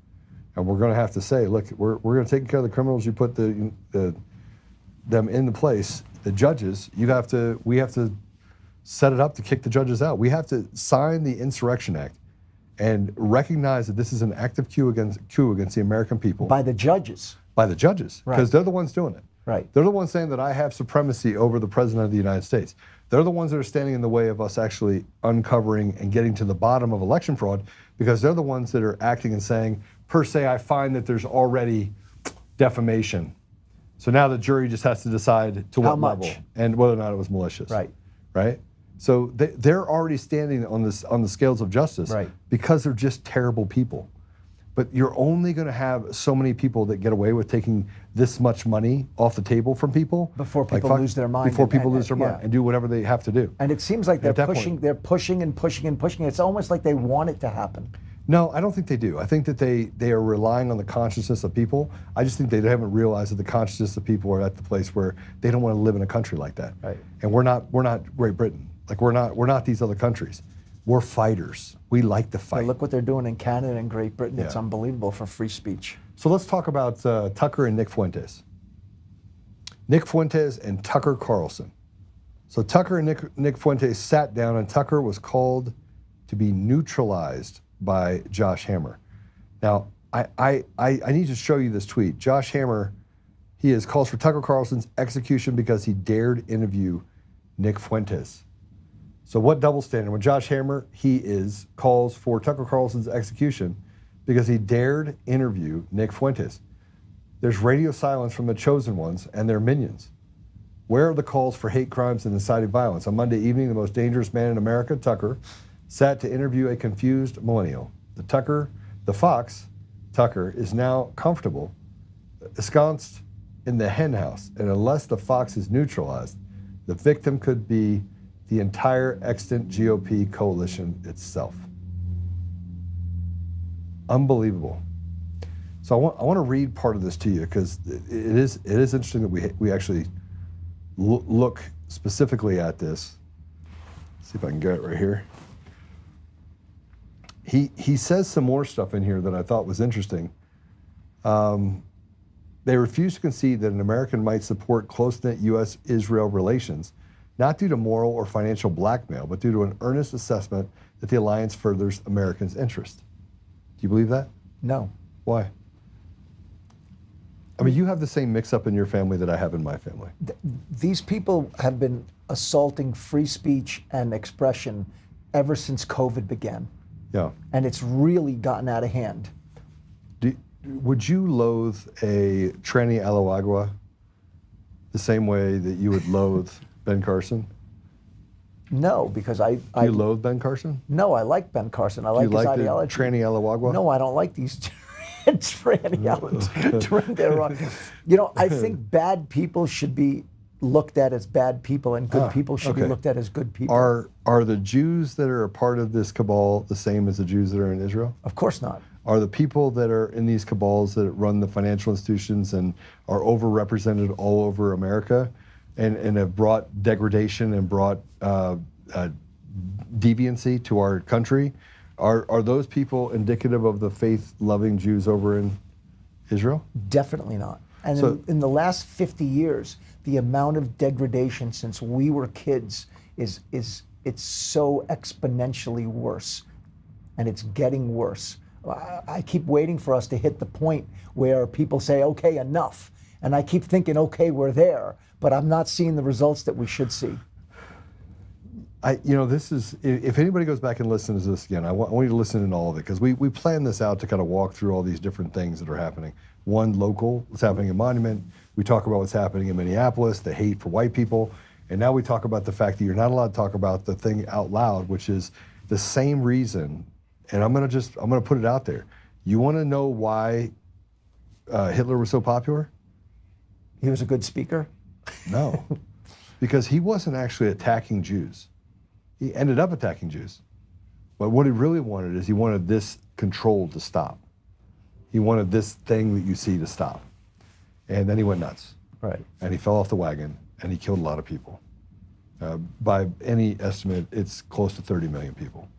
and we're going to have to say, look, we're going to take care of the criminals. You put them in the place. The judges, we have to set it up to kick the judges out. We have to sign the Insurrection Act and recognize that this is an active coup against the American people. By the judges. By the judges, because they're the ones doing it. Right. They're the ones saying that I have supremacy over the President of the United States. They're the ones that are standing in the way of us actually uncovering and getting to the bottom of election fraud, because they're the ones that are acting and saying, per se, I find that there's already defamation. So now the jury just has to decide to what level and whether or not it was malicious. Right. Right? So they're already standing on the scales of justice because they're just terrible people. But you're only going to have so many people that get away with taking this much money off the table from people before people lose their mind. Before people lose their mind and do whatever they have to do. And it seems like they're pushing and pushing and pushing. It's almost like they want it to happen. No, I don't think they do. I think that they are relying on the consciousness of people. I just think they haven't realized that the consciousness of people are at the place where they don't want to live in a country like that. Right. And we're not Great Britain. Like we're not these other countries. We're fighters. We like to fight. But look what they're doing in Canada and Great Britain. It's Yeah. unbelievable for free speech. So let's talk about Tucker and Nick Fuentes. Nick Fuentes and Tucker Carlson. So Tucker and Nick Fuentes sat down, and Tucker was called to be neutralized by Josh Hammer. Now, I need to show you this tweet. Josh Hammer, calls for Tucker Carlson's execution because he dared interview Nick Fuentes. So what double standard? When Josh Hammer, calls for Tucker Carlson's execution because he dared interview Nick Fuentes. There's radio silence from the chosen ones and their minions. Where are the calls for hate crimes and inciting violence? On Monday evening, the most dangerous man in America, Tucker, sat to interview a confused millennial. The fox, Tucker, is now comfortable, ensconced in the hen house, and unless the fox is neutralized, the victim could be the entire extant GOP coalition itself. Unbelievable. So I want to read part of this to you because it is interesting that we actually look specifically at this. Let's see if I can get it right here. He says some more stuff in here that I thought was interesting. They refuse to concede that an American might support close-knit U.S.-Israel relations, not due to moral or financial blackmail, but due to an earnest assessment that the alliance furthers Americans' interest. Do you believe that? No. Why? I mean, you have the same mix-up in your family that I have in my family. These people have been assaulting free speech and expression ever since COVID began. Yeah. And it's really gotten out of hand. Would you loathe a tranny a la agua the same way that you would loathe Ben Carson? No, because Do you loathe Ben Carson? No, I like Ben Carson. I like his ideology. Do you like the tranny a la agua? No, I don't like these tranny You know, I think bad people should be looked at as bad people, and good people should be looked at as good people. Are the Jews that are a part of this cabal the same as the Jews that are in Israel? Of course not. Are the people that are in these cabals that run the financial institutions and are overrepresented all over America and have brought degradation and brought deviancy to our country, are those people indicative of the faith-loving Jews over in Israel? Definitely not. And in the last 50 years, the amount of degradation since we were kids it's so exponentially worse, and it's getting worse. I keep waiting for us to hit the point where people say, okay, enough. And I keep thinking, okay, we're there, but I'm not seeing the results that we should see. This is, if anybody goes back and listens to this again, I want you to listen in all of it, because we planned this out to kind of walk through all these different things that are happening. One, local, what's happening in Monument. We talk about what's happening in Minneapolis, the hate for white people. And now we talk about the fact that you're not allowed to talk about the thing out loud, which is the same reason. And I'm gonna put it out there. You want to know why Hitler was so popular? He was a good speaker? No, because he wasn't actually attacking Jews. He ended up attacking Jews. But what he really wanted is he wanted this control to stop. He wanted this thing that you see to stop. And then he went nuts. Right. And he fell off the wagon and he killed a lot of people. By any estimate, it's close to 30 million people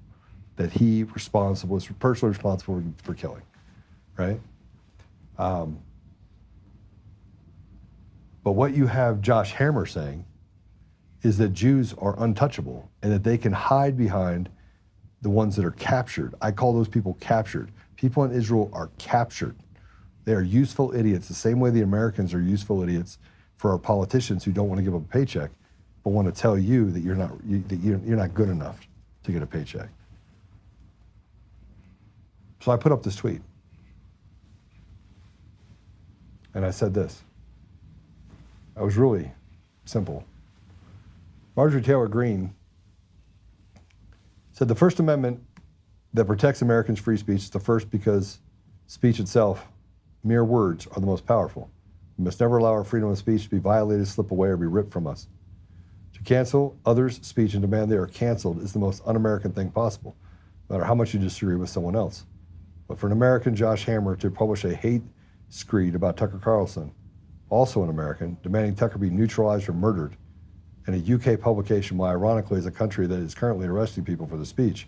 that he was personally responsible for killing, right? But what you have Josh Hammer saying is that Jews are untouchable and that they can hide behind the ones that are captured. I call those people captured. People in Israel are captured. They are useful idiots, the same way the Americans are useful idiots for our politicians who don't want to give up a paycheck, but want to tell you that you're not good enough to get a paycheck. So I put up this tweet. And I said this. I was really simple. Marjorie Taylor Greene said the First Amendment that protects Americans' free speech is the first because speech itself, mere words, are the most powerful. We must never allow our freedom of speech to be violated, slip away, or be ripped from us. To cancel others' speech and demand they are canceled is the most un-American thing possible, no matter how much you disagree with someone else. But for an American, Josh Hammer, to publish a hate screed about Tucker Carlson, also an American, demanding Tucker be neutralized or murdered, in a UK publication, why ironically is a country that is currently arresting people for the speech,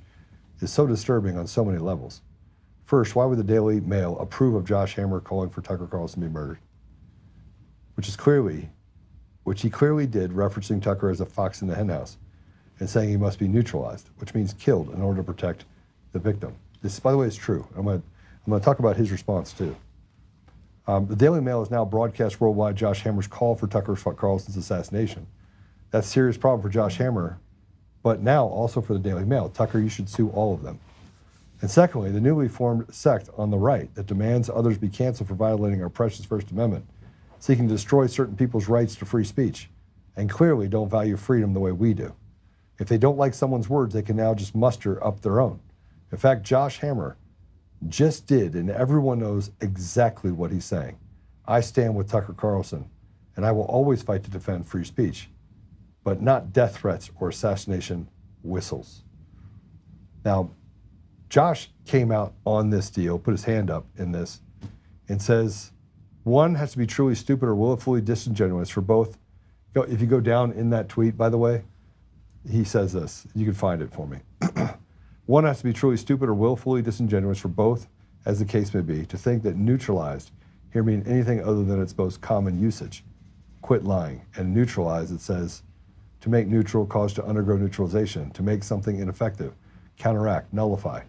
is so disturbing on so many levels. First, why would the Daily Mail approve of Josh Hammer calling for Tucker Carlson to be murdered? Which he clearly did, referencing Tucker as a fox in the henhouse and saying he must be neutralized, which means killed in order to protect the victim. This, by the way, is true. I'm going to talk about his response too. The Daily Mail has now broadcast worldwide Josh Hammer's call for Tucker Carlson's assassination. That's a serious problem for Josh Hammer, but now also for the Daily Mail. Tucker, you should sue all of them. And secondly, the newly formed sect on the right that demands others be canceled for violating our precious First Amendment, seeking to destroy certain people's rights to free speech, and clearly don't value freedom the way we do. If they don't like someone's words, they can now just muster up their own. In fact, Josh Hammer just did, and everyone knows exactly what he's saying. I stand with Tucker Carlson, and I will always fight to defend free speech, but not death threats or assassination whistles. Now, Josh came out on this deal, put his hand up in this, and says, one has to be truly stupid or willfully disingenuous for both. If you go down in that tweet, by the way, he says this. You can find it for me. One has to be truly stupid or willfully disingenuous for both, as the case may be, to think that neutralized here mean anything other than its most common usage. Quit lying. And neutralize, it says, to make neutral, cause to undergo neutralization, to make something ineffective, counteract, nullify.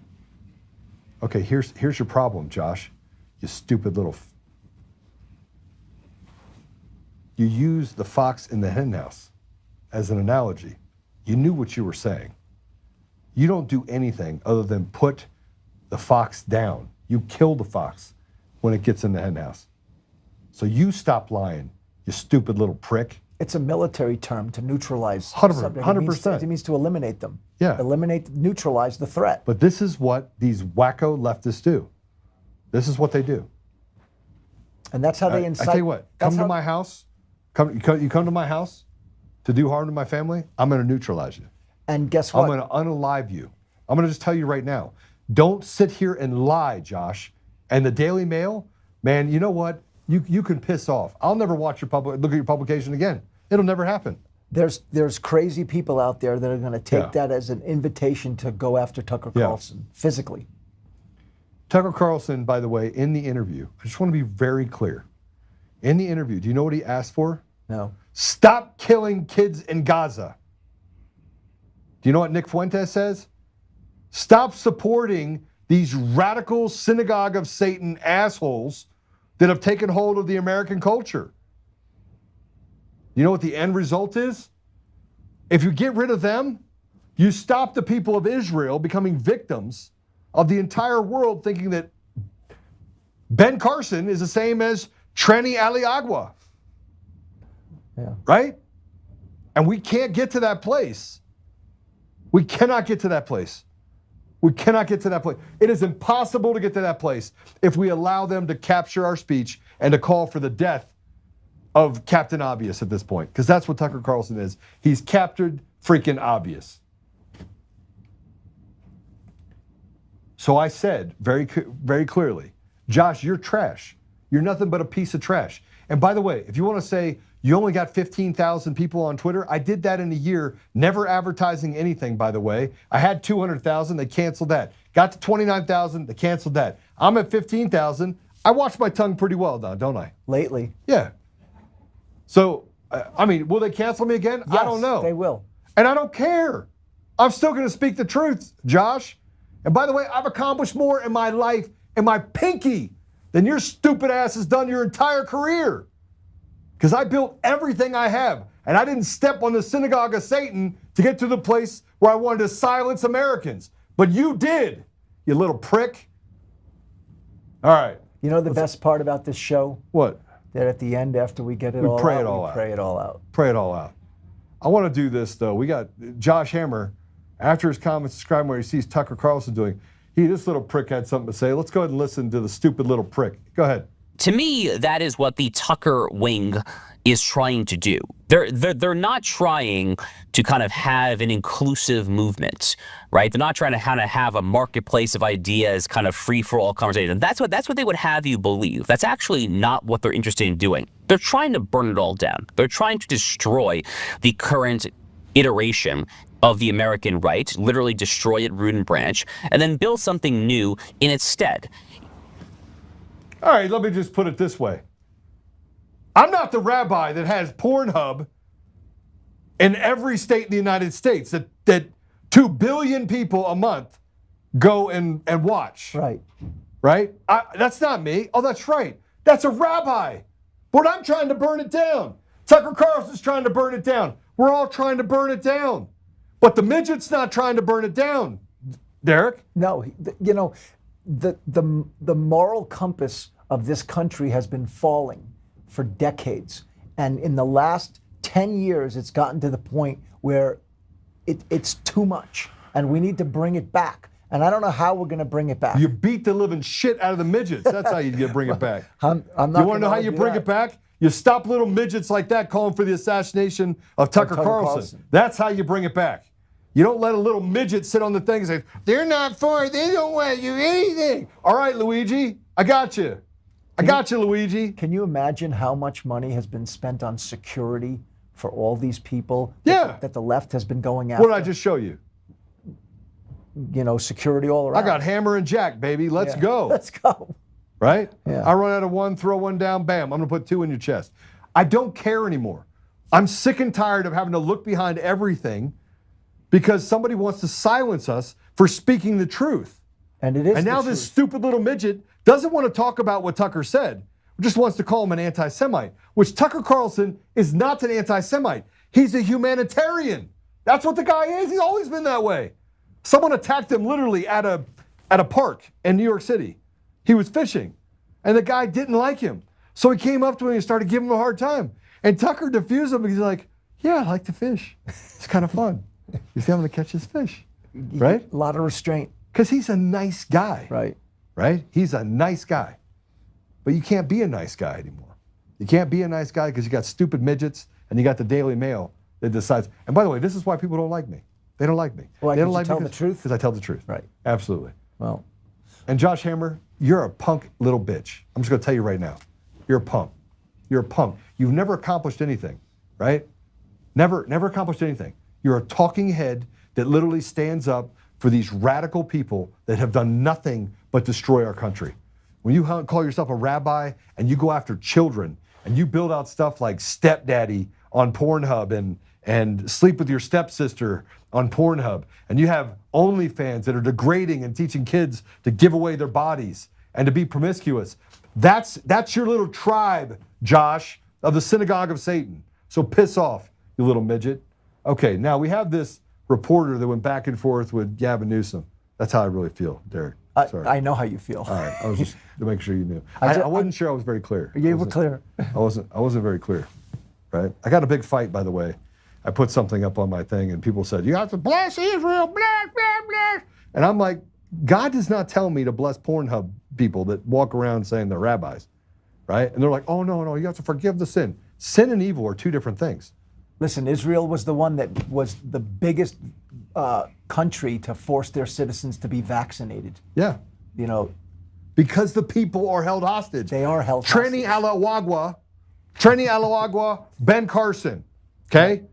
Okay, here's your problem, Josh, you stupid little. You use the fox in the henhouse as an analogy. You knew what you were saying. You don't do anything other than put the fox down. You kill the fox when it gets in the henhouse. So you stop lying, you stupid little prick. It's a military term to neutralize. 100%. It means to eliminate them. Yeah. Eliminate, neutralize the threat. But this is what these wacko leftists do. This is what they do. And that's how they incite. I tell you what, come to my house. You come to my house to do harm to my family, I'm going to neutralize you. And guess what? I'm going to unalive you. I'm going to just tell you right now. Don't sit here and lie, Josh. And the Daily Mail, man, you know what? You can piss off. I'll never look at your publication again. It'll never happen. There's crazy people out there that are going to take that as an invitation to go after Tucker Carlson physically. Tucker Carlson, by the way, in the interview, I just want to be very clear. In the interview, do you know what he asked for? No. Stop killing kids in Gaza. Do you know what Nick Fuentes says? Stop supporting these radical synagogue of Satan assholes that have taken hold of the American culture. You know what the end result is? If you get rid of them, you stop the people of Israel becoming victims of the entire world thinking that Ben Carson is the same as Tenney Aliagua. Yeah. Right? And we can't get to that place. We cannot get to that place. We cannot get to that place. It is impossible to get to that place if we allow them to capture our speech and to call for the death of Captain Obvious at this point, because that's what Tucker Carlson is. He's captured freaking obvious. So I said very clearly, Josh, you're trash. You're nothing but a piece of trash. And by the way, if you want to say you only got 15,000 people on Twitter, I did that in a year, never advertising anything, by the way. I had 200,000, they canceled that. Got to 29,000, they canceled that. I'm at 15,000. I watch my tongue pretty well now, don't I? Lately. Yeah. So, I mean, will they cancel me again? Yes, I don't know. They will. And I don't care. I'm still going to speak the truth, Josh. And by the way, I've accomplished more in my life, in my pinky, than your stupid ass has done your entire career. Because I built everything I have, and I didn't step on the synagogue of Satan to get to the place where I wanted to silence Americans. But you did, you little prick. All right. You know the best part about this show? What? That at the end, after we get it all out, we pray it all out. Pray it all out. I want to do this, though. We got Josh Hammer, after his comments describing where he sees Tucker Carlson doing, this little prick had something to say. Let's go ahead and listen to the stupid little prick. Go ahead. To me, that is what the Tucker wing is trying to do. They're not trying to kind of have an inclusive movement, right? They're not trying to kind of have a marketplace of ideas, kind of free for all conversation. That's what they would have you believe. That's actually not what they're interested in doing. They're trying to burn it all down. They're trying to destroy the current iteration of the American right, literally destroy it root and branch, and then build something new in its stead. All right, let me just put it this way. I'm not the rabbi that has Pornhub in every state in the United States that 2 billion people a month go and watch. Right. Right? That's not me. Oh, that's right. That's a rabbi. But I'm trying to burn it down. Tucker Carlson's trying to burn it down. We're all trying to burn it down. But the midget's not trying to burn it down, Derek. No, you know, the moral compass of this country has been falling for decades. And in the last 10 years, it's gotten to the point where it's too much. And we need to bring it back. And I don't know how we're going to bring it back. You beat the living shit out of the midgets. That's how you bring it back. I'm not you want to know how you bring it back? You stop little midgets like that calling for the assassination of Tucker Carlson. That's how you bring it back. You don't let a little midget sit on the thing and say, they're not for it, they don't want you anything. All right, Luigi, I got you. I got you, Luigi. Can you imagine how much money has been spent on security for all these people that the left has been going after? What did I just show you? You know, security all around. I got hammer and jack, baby. Let's go. Let's go. Right? Yeah. I run out of one, throw one down, bam. I'm going to put 2 in your chest. I don't care anymore. I'm sick and tired of having to look behind everything because somebody wants to silence us for speaking the truth. And it is. And now this stupid little midget doesn't want to talk about what Tucker said, just wants to call him an anti-Semite, which Tucker Carlson is not an anti-Semite. He's a humanitarian. That's what the guy is. He's always been that way. Someone attacked him literally at a park in New York City. He was fishing, and the guy didn't like him. So he came up to him and started giving him a hard time. And Tucker diffused him, and he's like, yeah, I like to fish. It's kind of fun. You see, I'm going to catch his fish, right? A lot of restraint. Because he's a nice guy. Right. Right? He's a nice guy. But you can't be a nice guy anymore. You can't be a nice guy because you got stupid midgets and you got the Daily Mail that decides. And by the way, this is why people don't like me. They don't like me. Why, they don't like tell the truth? Because I tell the truth. Right. Absolutely. Well. And Josh Hammer, you're a punk little bitch. I'm just going to tell you right now. You're a punk. You're a punk. You've never accomplished anything, right? Never accomplished anything. You're a talking head that literally stands up for these radical people that have done nothing but destroy our country. When you call yourself a rabbi and you go after children and you build out stuff like stepdaddy on Pornhub and sleep with your stepsister on Pornhub, and you have OnlyFans that are degrading and teaching kids to give away their bodies and to be promiscuous, that's your little tribe, Josh, of the synagogue of Satan. So piss off, you little midget. Okay, now we have this reporter that went back and forth with Gavin Newsom. That's how I really feel, Derek. Sorry. I know how you feel. All right, I was just to make sure you knew. I wasn't sure I was very clear. You were clear. I wasn't very clear, right? I got a big fight, by the way. I put something up on my thing, and people said, you have to bless Israel, bless, bless, bless. And I'm like, God does not tell me to bless Pornhub people that walk around saying they're rabbis, right? And they're like, oh, no, you have to forgive the sin. Sin and evil are two different things. Listen, Israel was the one that was the biggest country to force their citizens to be vaccinated. Yeah. You know. Because the people are held hostage. They are held hostage. Treni Alawagwa, Ben Carson, okay?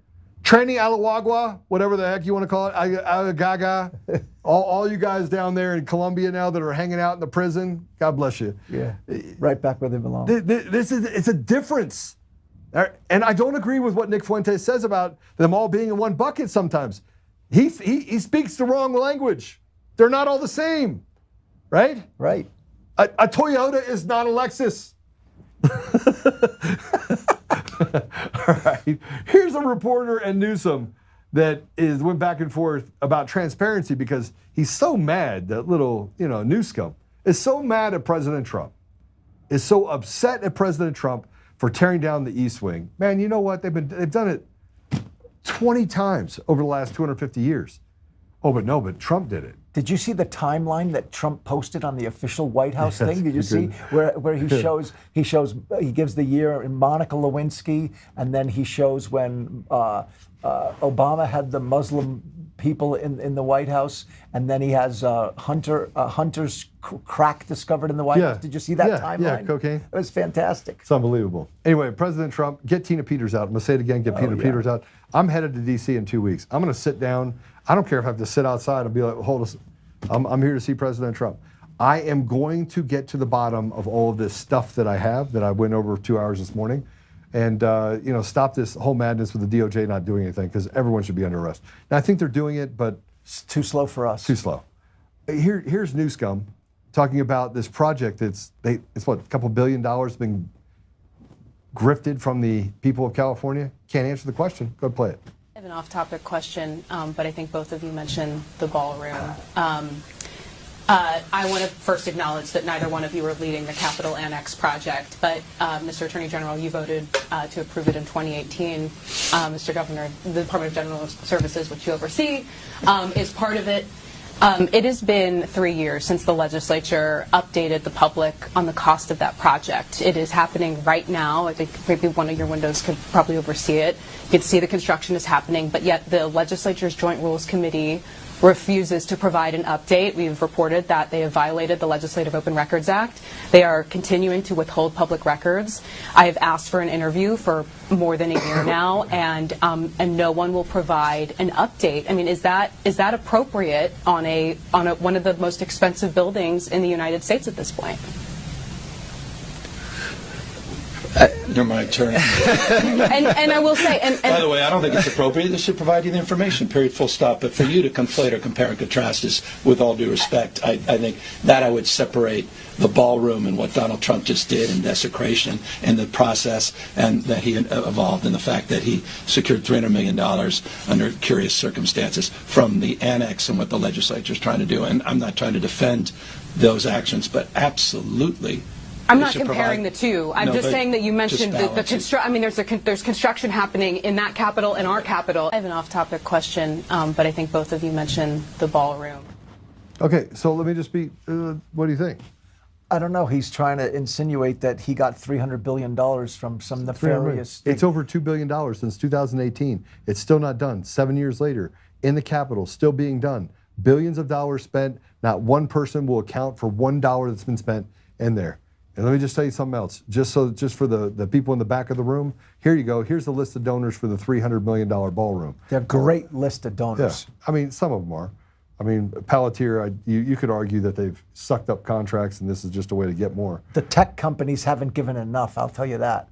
Treni Alawagwa, whatever the heck you want to call it, Agaga, all you guys down there in Colombia now that are hanging out in the prison, God bless you. Yeah, right back where they belong. It's a difference. And I don't agree with what Nick Fuentes says about them all being in one bucket sometimes. He speaks the wrong language. They're not all the same, right? Right. A Toyota is not a Lexus. All right. Here's a reporter and Newsom that went back and forth about transparency because he's so mad, that little, Newscomb is so mad at President Trump, is so upset at President Trump for tearing down the East Wing. Man, you know what? They've done it 20 times over the last 250 years. Oh, but Trump did it Did you see the timeline that Trump posted on the official White House thing? Did you see where he gives the year in Monica Lewinsky, and then he shows when Obama had the Muslim people in the White House, and then he has Hunter's crack discovered in the White House. Did you see that timeline? Yeah, cocaine. It was fantastic. It's unbelievable. Anyway, President Trump, get Tina Peters out. I'm going to say it again, get Tina Peters out. I'm headed to D.C. in 2 weeks. I'm going to sit down. I don't care if I have to sit outside and be like, hold us. I'm here to see President Trump. I am going to get to the bottom of all of this stuff that I have, that I went over 2 hours this morning, and stop this whole madness with the DOJ not doing anything, because everyone should be under arrest. Now, I think they're doing it, but it's too slow for us. Too slow. Here's New Scum talking about this project. It's what, a couple $1 billion being grifted from the people of California. Can't answer the question. Go play it. I have an off-topic question, but I think both of you mentioned the ballroom. I want to first acknowledge that neither one of you are leading the Capitol Annex project, but Mr. Attorney General, you voted to approve it in 2018. Mr. Governor, the Department of General Services, which you oversee, is part of it. It has been 3 years since the legislature updated the public on the cost of that project. It is happening right now. I think maybe one of your windows could probably oversee it. You can see the construction is happening, but yet the legislature's Joint Rules Committee refuses to provide an update. We've reported that they have violated the Legislative Open Records Act. They are continuing to withhold public records. I have asked for an interview for more than a year now, and no one will provide an update. I mean, is that appropriate on one of the most expensive buildings in the United States at this point? You're my turn. and I will say, and by the way, I don't think it's appropriate. They should provide you the information, period, full stop. But for you to conflate or compare and contrast is, with all due respect, I think that I would separate the ballroom and what Donald Trump just did in desecration and the process, and that he evolved in the fact that he secured $300 million under curious circumstances from the annex and what the legislature is trying to do. And I'm not trying to defend those actions, but absolutely. I'm not comparing the two. I'm just saying that you mentioned the construction. I mean, there's construction happening in that capital and our capital. I have an off-topic question, but I think both of you mentioned the ballroom. Okay, so let me just be. What do you think? I don't know. He's trying to insinuate that he got $300 billion from some nefarious. It's over $2 billion since 2018. It's still not done. 7 years later, in the Capitol, still being done. Billions of dollars spent. Not one person will account for $1 that's been spent in there. And let me just tell you something else, just for the people in the back of the room, here you go. Here's the list of donors for the $300 million ballroom. They're a great list of donors. Yeah. I mean, some of them are. I mean, Palantir, you could argue that they've sucked up contracts and this is just a way to get more. The tech companies haven't given enough, I'll tell you that.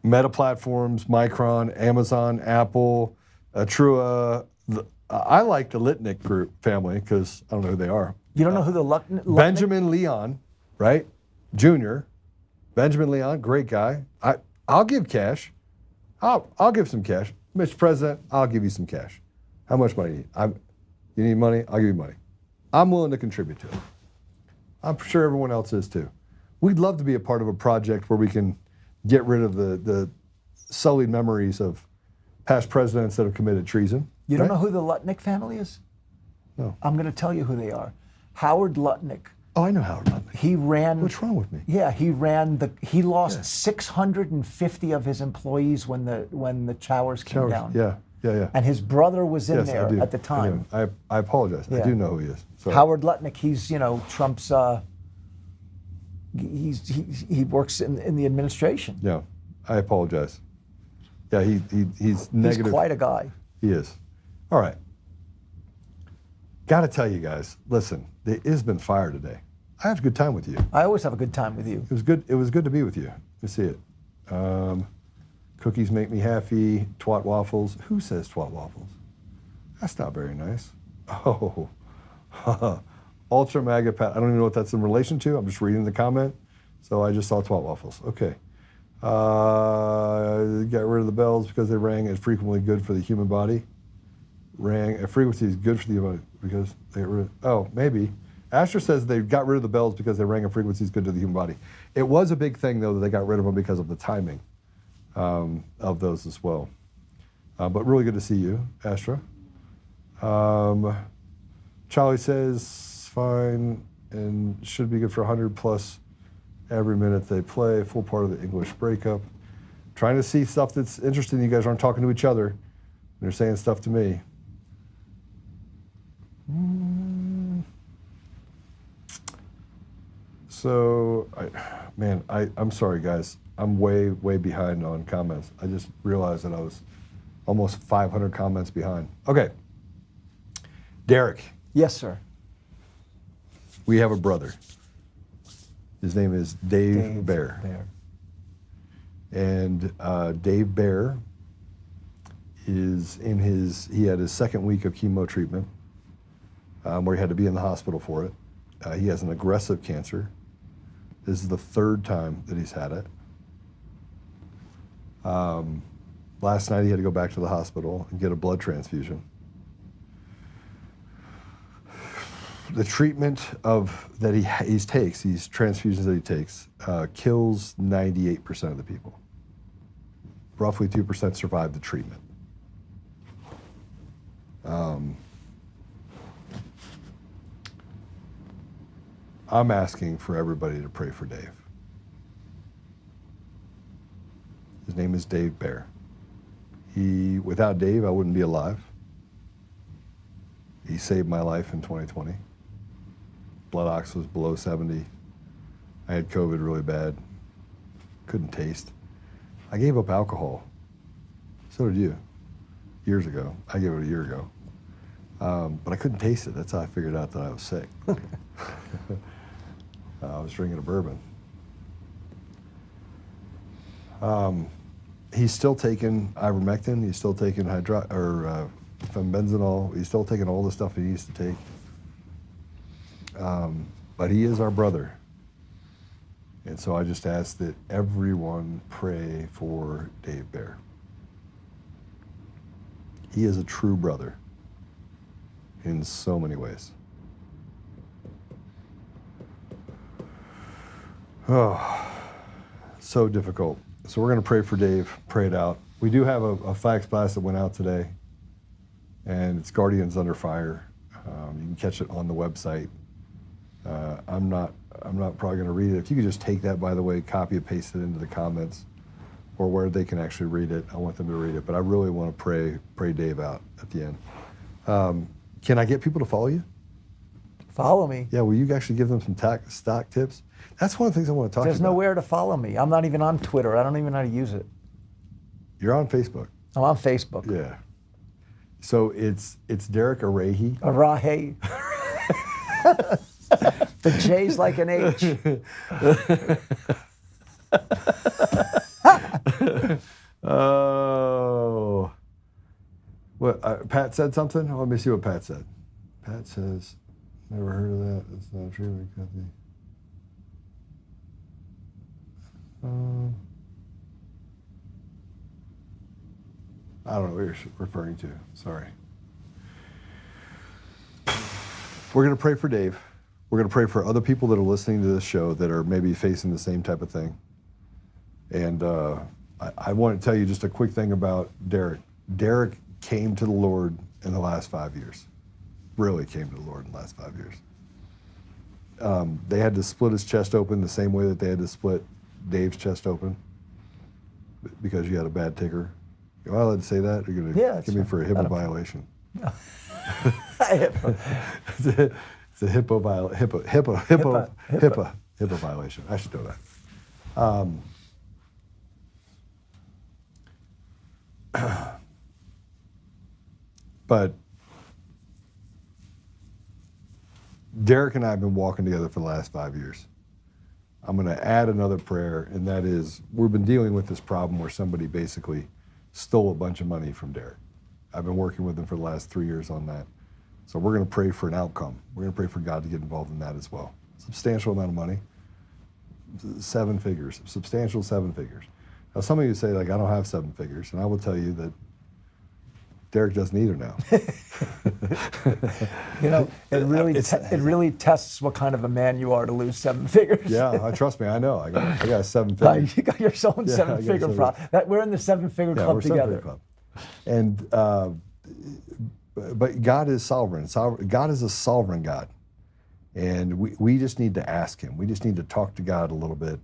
Meta Platforms, Micron, Amazon, Apple, Trua. I like the Litnick group family because I don't know who they are. You don't know who the Litnick? Benjamin Leon, right? Junior, Benjamin Leon, great guy. I'll give cash. I'll give some cash. Mr. President, I'll give you some cash. How much money do you need? You need money? I'll give you money. I'm willing to contribute to it. I'm sure everyone else is too. We'd love to be a part of a project where we can get rid of the sullied memories of past presidents that have committed treason. You don't know who the Lutnick family is? No. I'm going to tell you who they are. Howard Lutnick. Oh, I know Howard Lutnick. He ran. What's wrong with me? Yeah, he lost 650 of his employees when the towers came down. Yeah. And his brother was in there at the time. I apologize. Yeah. I do know who he is. Sorry. Howard Lutnick. He's Trump's. He works in the administration. Yeah, I apologize. Yeah, he's negative. He's quite a guy. He is. All right. Got to tell you guys, listen, there has been fire today. I had a good time with you. I always have a good time with you. It was good. It was good to be with you. Let me see it. Cookies make me happy. Twat waffles. Who says twat waffles? That's not very nice. Oh, ultra mega pat. I don't even know what that's in relation to. I'm just reading the comment. So I just saw twat waffles. Okay. Got rid of the bells because they rang as frequently good for the human body. Rang a frequency is good for the human because they were. Oh, maybe. Asher says they got rid of the bells because they rang a frequency is good to the human body. It was a big thing though that they got rid of them because of the timing of those as well. But really good to see you, Astra. Charlie says fine and should be good for 100 plus every minute they play. Full part of the English breakup. Trying to see stuff that's interesting. You guys aren't talking to each other. They're saying stuff to me. So, I'm sorry, guys. I'm way behind on comments. I just realized that I was almost 500 comments behind. Okay. Derek. Yes, sir. We have a brother. His name is Dave Bear. And Dave Bear is he had his second week of chemo treatment where he had to be in the hospital for it. He has an aggressive cancer. This is the third time that he's had it. Last night he had to go back to the hospital and get a blood transfusion. The treatment that he takes, these transfusions that he takes, kills 98% of the people. Roughly 2% survive the treatment. I'm asking for everybody to pray for Dave. His name is Dave Bear. Without Dave, I wouldn't be alive. He saved my life in 2020. Blood ox was below 70. I had COVID really bad. Couldn't taste. I gave up alcohol. So did you. Years ago. I gave it a year ago. But I couldn't taste it. That's how I figured out that I was sick. I was drinking a bourbon. He's still taking ivermectin. He's still taking fenbenazole. He's still taking all the stuff he needs to take. But he is our brother. And so I just ask that everyone pray for Dave Bear. He is a true brother in so many ways. Oh, so difficult. So we're going to pray for Dave, pray it out. We do have a fax blast that went out today, and it's Guardians Under Fire. You can catch it on the website. I'm not probably going to read it. If you could just take that, by the way, copy and paste it into the comments, or where they can actually read it. I want them to read it, but I really want to pray Dave out at the end. Can I get people to follow you? Follow me. Yeah, will you actually give them some stock tips? That's one of the things I want to talk to you There's about. nowhere to follow me. I'm not even on Twitter. I don't even know how to use it. You're on Facebook. I'm on Facebook. Yeah. So it's Derek Arahi. Arahi. The J's like an H. Oh. What? Pat said something? Let me see what Pat said. Pat says, never heard of that. That's not true. I don't know what you're referring to. Sorry. We're going to pray for Dave. We're going to pray for other people that are listening to this show that are maybe facing the same type of thing. And I want to tell you just a quick thing about Derek. Derek came to the Lord in the last 5 years. Really came to the Lord in the last 5 years. They had to split his chest open the same way that they had to split Dave's chest open because you had a bad ticker. Am I allowed to say that? You're going to give me for a HIPAA violation. No. It's a HIPAA violation. I should know that. But Derek and I have been walking together for the last 5 years. I'm going to add another prayer, and that is, we've been dealing with this problem where somebody basically stole a bunch of money from Derek. I've been working with him for the last 3 years on that. So we're going to pray for an outcome. We're going to pray for God to get involved in that as well. Substantial amount of money, 7 figures, substantial 7 figures. Now some of you say, like, I don't have 7 figures, and I will tell you that Derek doesn't either now. You know, it really tests what kind of a man you are to lose 7 figures. Yeah, trust me, I know. I got a 7 figure. You got your own 7-figure problem. We're in the 7-figure club together. Club. And but God is sovereign. God is a sovereign God. And we just need to ask him. We just need to talk to God a little bit.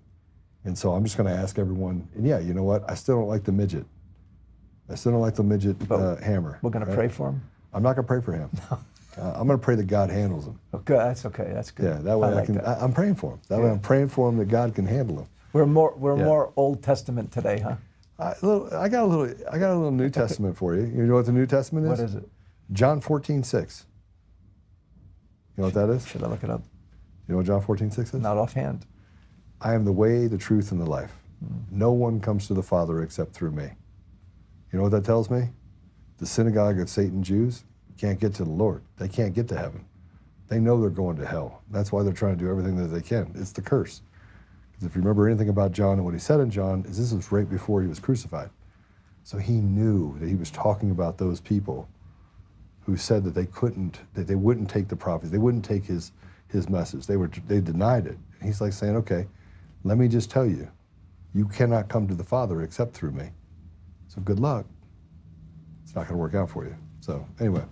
And so I'm just going to ask everyone, and yeah, you know what? I still don't like the midget. I still don't like the midget hammer. We're going to pray for him? I'm not going to pray for him. I'm going to pray that God handles him. Okay, that's okay. That's good. Yeah, that way I'm praying for him. That way I'm praying for him that God can handle him. We're more Old Testament today, huh? I got a little New Testament for you. You know what the New Testament is? What is it? John 14:6. You know what that is? Should I look it up? You know what John 14:6 is? Not offhand. I am the way, the truth, and the life. No one comes to the Father except through me. You know what that tells me? The synagogue of Satan Jews can't get to the Lord. They can't get to heaven. They know they're going to hell. That's why they're trying to do everything that they can. It's the curse. Because if you remember anything about John and what he said in John, is this was right before he was crucified. So he knew that he was talking about those people who said that they wouldn't take the prophets, they wouldn't take his message. They denied it. And he's like saying, okay, let me just tell you, you cannot come to the Father except through me. So good luck. It's not going to work out for you. So anyway,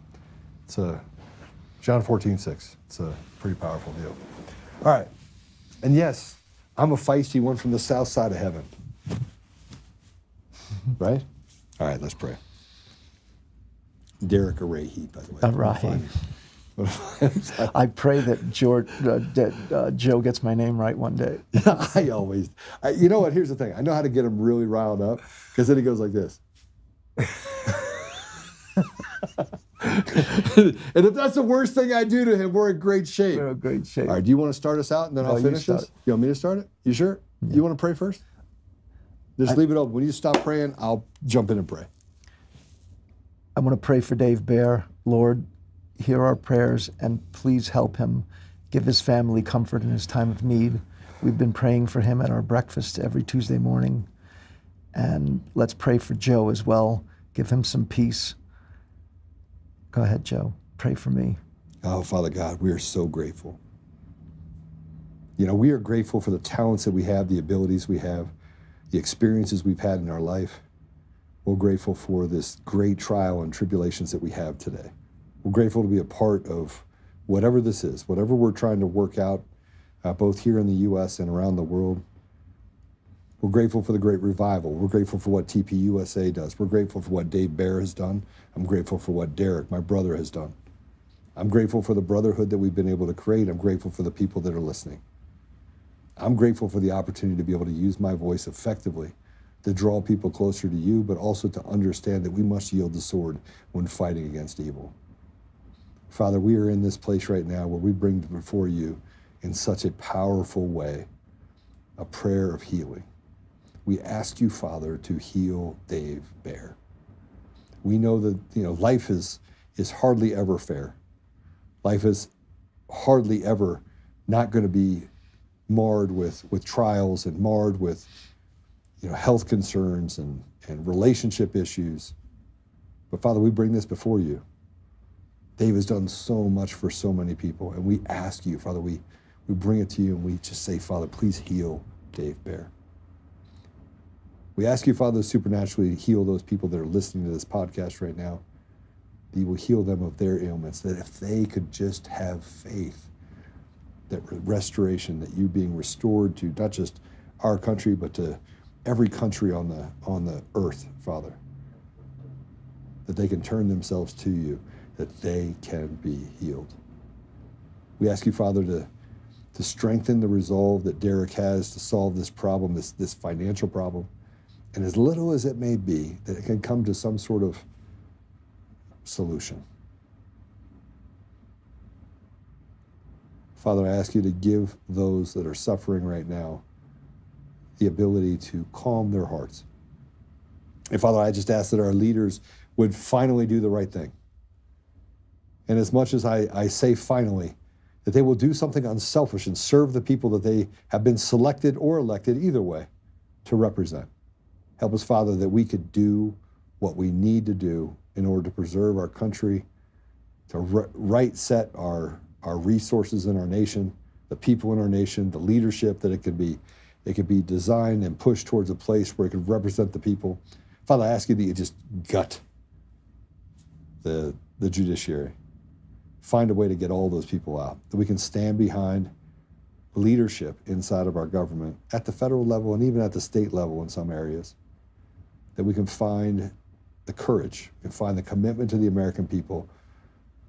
it's John 14:6. It's a pretty powerful deal. All right. And yes, I'm a feisty one from the south side of heaven. Right? All right, let's pray. Derek Arahi, by the way. Arahi. I pray that Joe gets my name right one day. You know what? Here's the thing. I know how to get him really riled up, because then he goes like this. And if that's the worst thing I do to him, we're in great shape. We're in great shape. All right, do you want to start us out and then I'll finish this? You want me to start it? You sure? Yeah. You want to pray first? Just leave it open. When you stop praying, I'll jump in and pray. I want to pray for Dave Bear. Lord, hear our prayers and please help him. Give his family comfort in his time of need. We've been praying for him at our breakfast every Tuesday morning. And let's pray for Joe as well. Give him some peace. Go ahead, Joe. Pray for me. Oh, Father God, we are so grateful. You know, we are grateful for the talents that we have, the abilities we have, the experiences we've had in our life. We're grateful for this great trial and tribulations that we have today. We're grateful to be a part of whatever this is, whatever we're trying to work out, both here in the U.S. and around the world. We're grateful for the great revival. We're grateful for what TPUSA does. We're grateful for what Dave Bear has done. I'm grateful for what Derek, my brother, has done. I'm grateful for the brotherhood that we've been able to create. I'm grateful for the people that are listening. I'm grateful for the opportunity to be able to use my voice effectively to draw people closer to you, but also to understand that we must yield the sword when fighting against evil. Father, we are in this place right now where we bring before you in such a powerful way a prayer of healing. We ask you, Father, to heal Dave Bear. We know that, life is hardly ever fair. Life is hardly ever not going to be marred with trials and marred with, health concerns and relationship issues. But Father, we bring this before you. Dave has done so much for so many people, and we ask you, Father, we bring it to you and we just say, Father, please heal Dave Bear. We ask you, Father, to supernaturally heal those people that are listening to this podcast right now. That you will heal them of their ailments, that if they could just have faith, that restoration, that you being restored to not just our country, but to every country on the earth, Father, that they can turn themselves to you, that they can be healed. We ask you, Father, to strengthen the resolve that Derek has to solve this problem, this financial problem, and as little as it may be, that it can come to some sort of solution. Father, I ask you to give those that are suffering right now the ability to calm their hearts. And Father, I just ask that our leaders would finally do the right thing. And as much as I say finally, that they will do something unselfish and serve the people that they have been selected or elected, either way, to represent. Help us, Father, that we could do what we need to do in order to preserve our country, to right set our resources in our nation, the people in our nation, the leadership, that it could be designed and pushed towards a place where it could represent the people. Father, I ask you that you just gut the the judiciary. Find a way to get all those people out, that we can stand behind leadership inside of our government at the federal level and even at the state level in some areas, that we can find the courage and find the commitment to the American people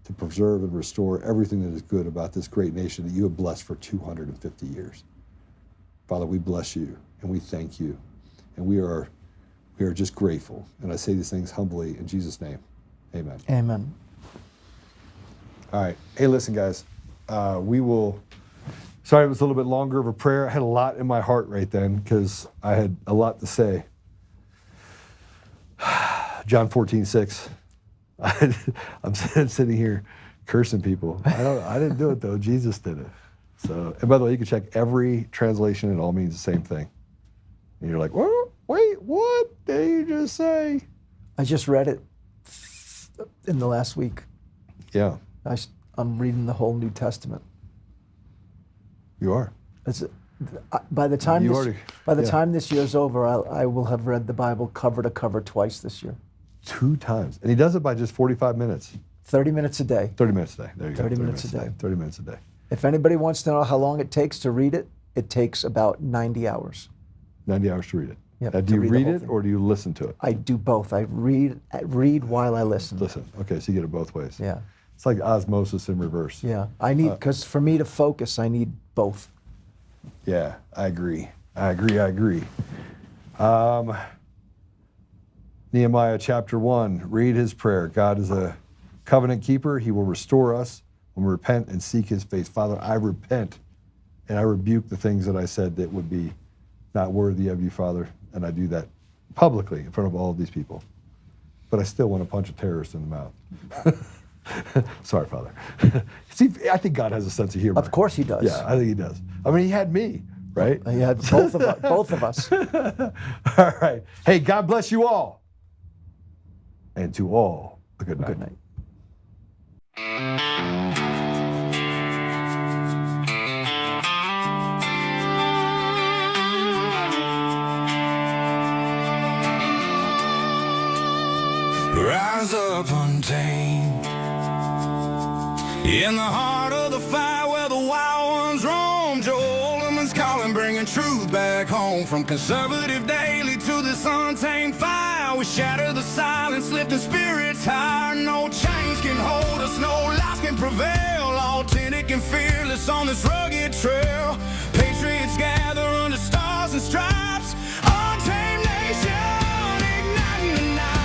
to preserve and restore everything that is good about this great nation that you have blessed for 250 years. Father, we bless you and we thank you, and we are just grateful. And I say these things humbly in Jesus' name. Amen. Amen. All right. Hey, listen, guys. Sorry it was a little bit longer of a prayer. I had a lot in my heart right then because I had a lot to say. John 14:6. I'm sitting here cursing people. I didn't do it though. Jesus did it. So, and by the way, you can check every translation. It all means the same thing. And you're like, well, wait, what did you just say? I just read it in the last week. Yeah. I'm reading the whole New Testament. You are. By the time time this year's over, I will have read the Bible cover to cover twice this year. 2 times. And he does it by just 45 minutes. 30 minutes a day. 30 minutes a day. There you go. 30 minutes a day. 30 minutes a day. If anybody wants to know how long it takes to read it, it takes about 90 hours. 90 hours to read it. Yep, now, do you read it or do you listen to it? I do both. I read while I listen. Listen. Okay, so you get it both ways. Yeah. It's like osmosis in reverse. Yeah. I need, because for me to focus, I need both. Yeah, I agree. Nehemiah chapter 1, read his prayer. God is a covenant keeper. He will restore us when we repent and seek his face. Father, I repent and I rebuke the things that I said that would be not worthy of you, Father. And I do that publicly in front of all of these people. But I still want to punch a terrorist in the mouth. Sorry, Father. See, I think God has a sense of humor. Of course he does. Yeah, I think he does. I mean, he had me, right? He had both of us. All right. Hey, God bless you all. And to all, a good night. Good night. Rise up untamed in the heart of the fight where the wild ones roam. Joe Oltmann's calling, bringing truth back home. From conservative daily to this untamed fire, we shatter the silence, lifting spirits higher. No chains can hold us, no lies can prevail. Authentic and fearless on this rugged trail. Patriots gather under stars and stripes. Untamed nation, igniting the night.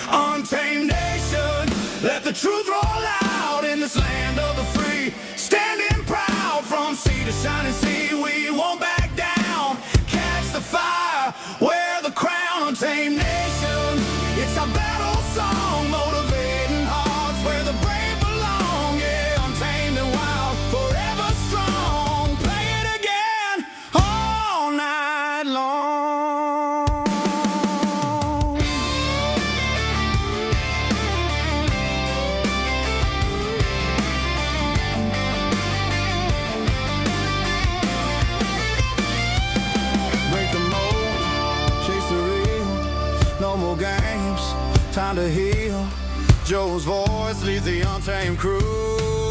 Untamed nation, let the truth roll out in this land of the free. Standing proud from sea to shining sea, we won't back down. Catch the fire, wear the crown. Untamed nation, it's our battle song, motivating hearts where the brave belong. Yeah, untamed and wild, forever strong. Play it again all night long. Break the mold, chase the real, no more games, time to heal. Joe's voice leads the untamed crew.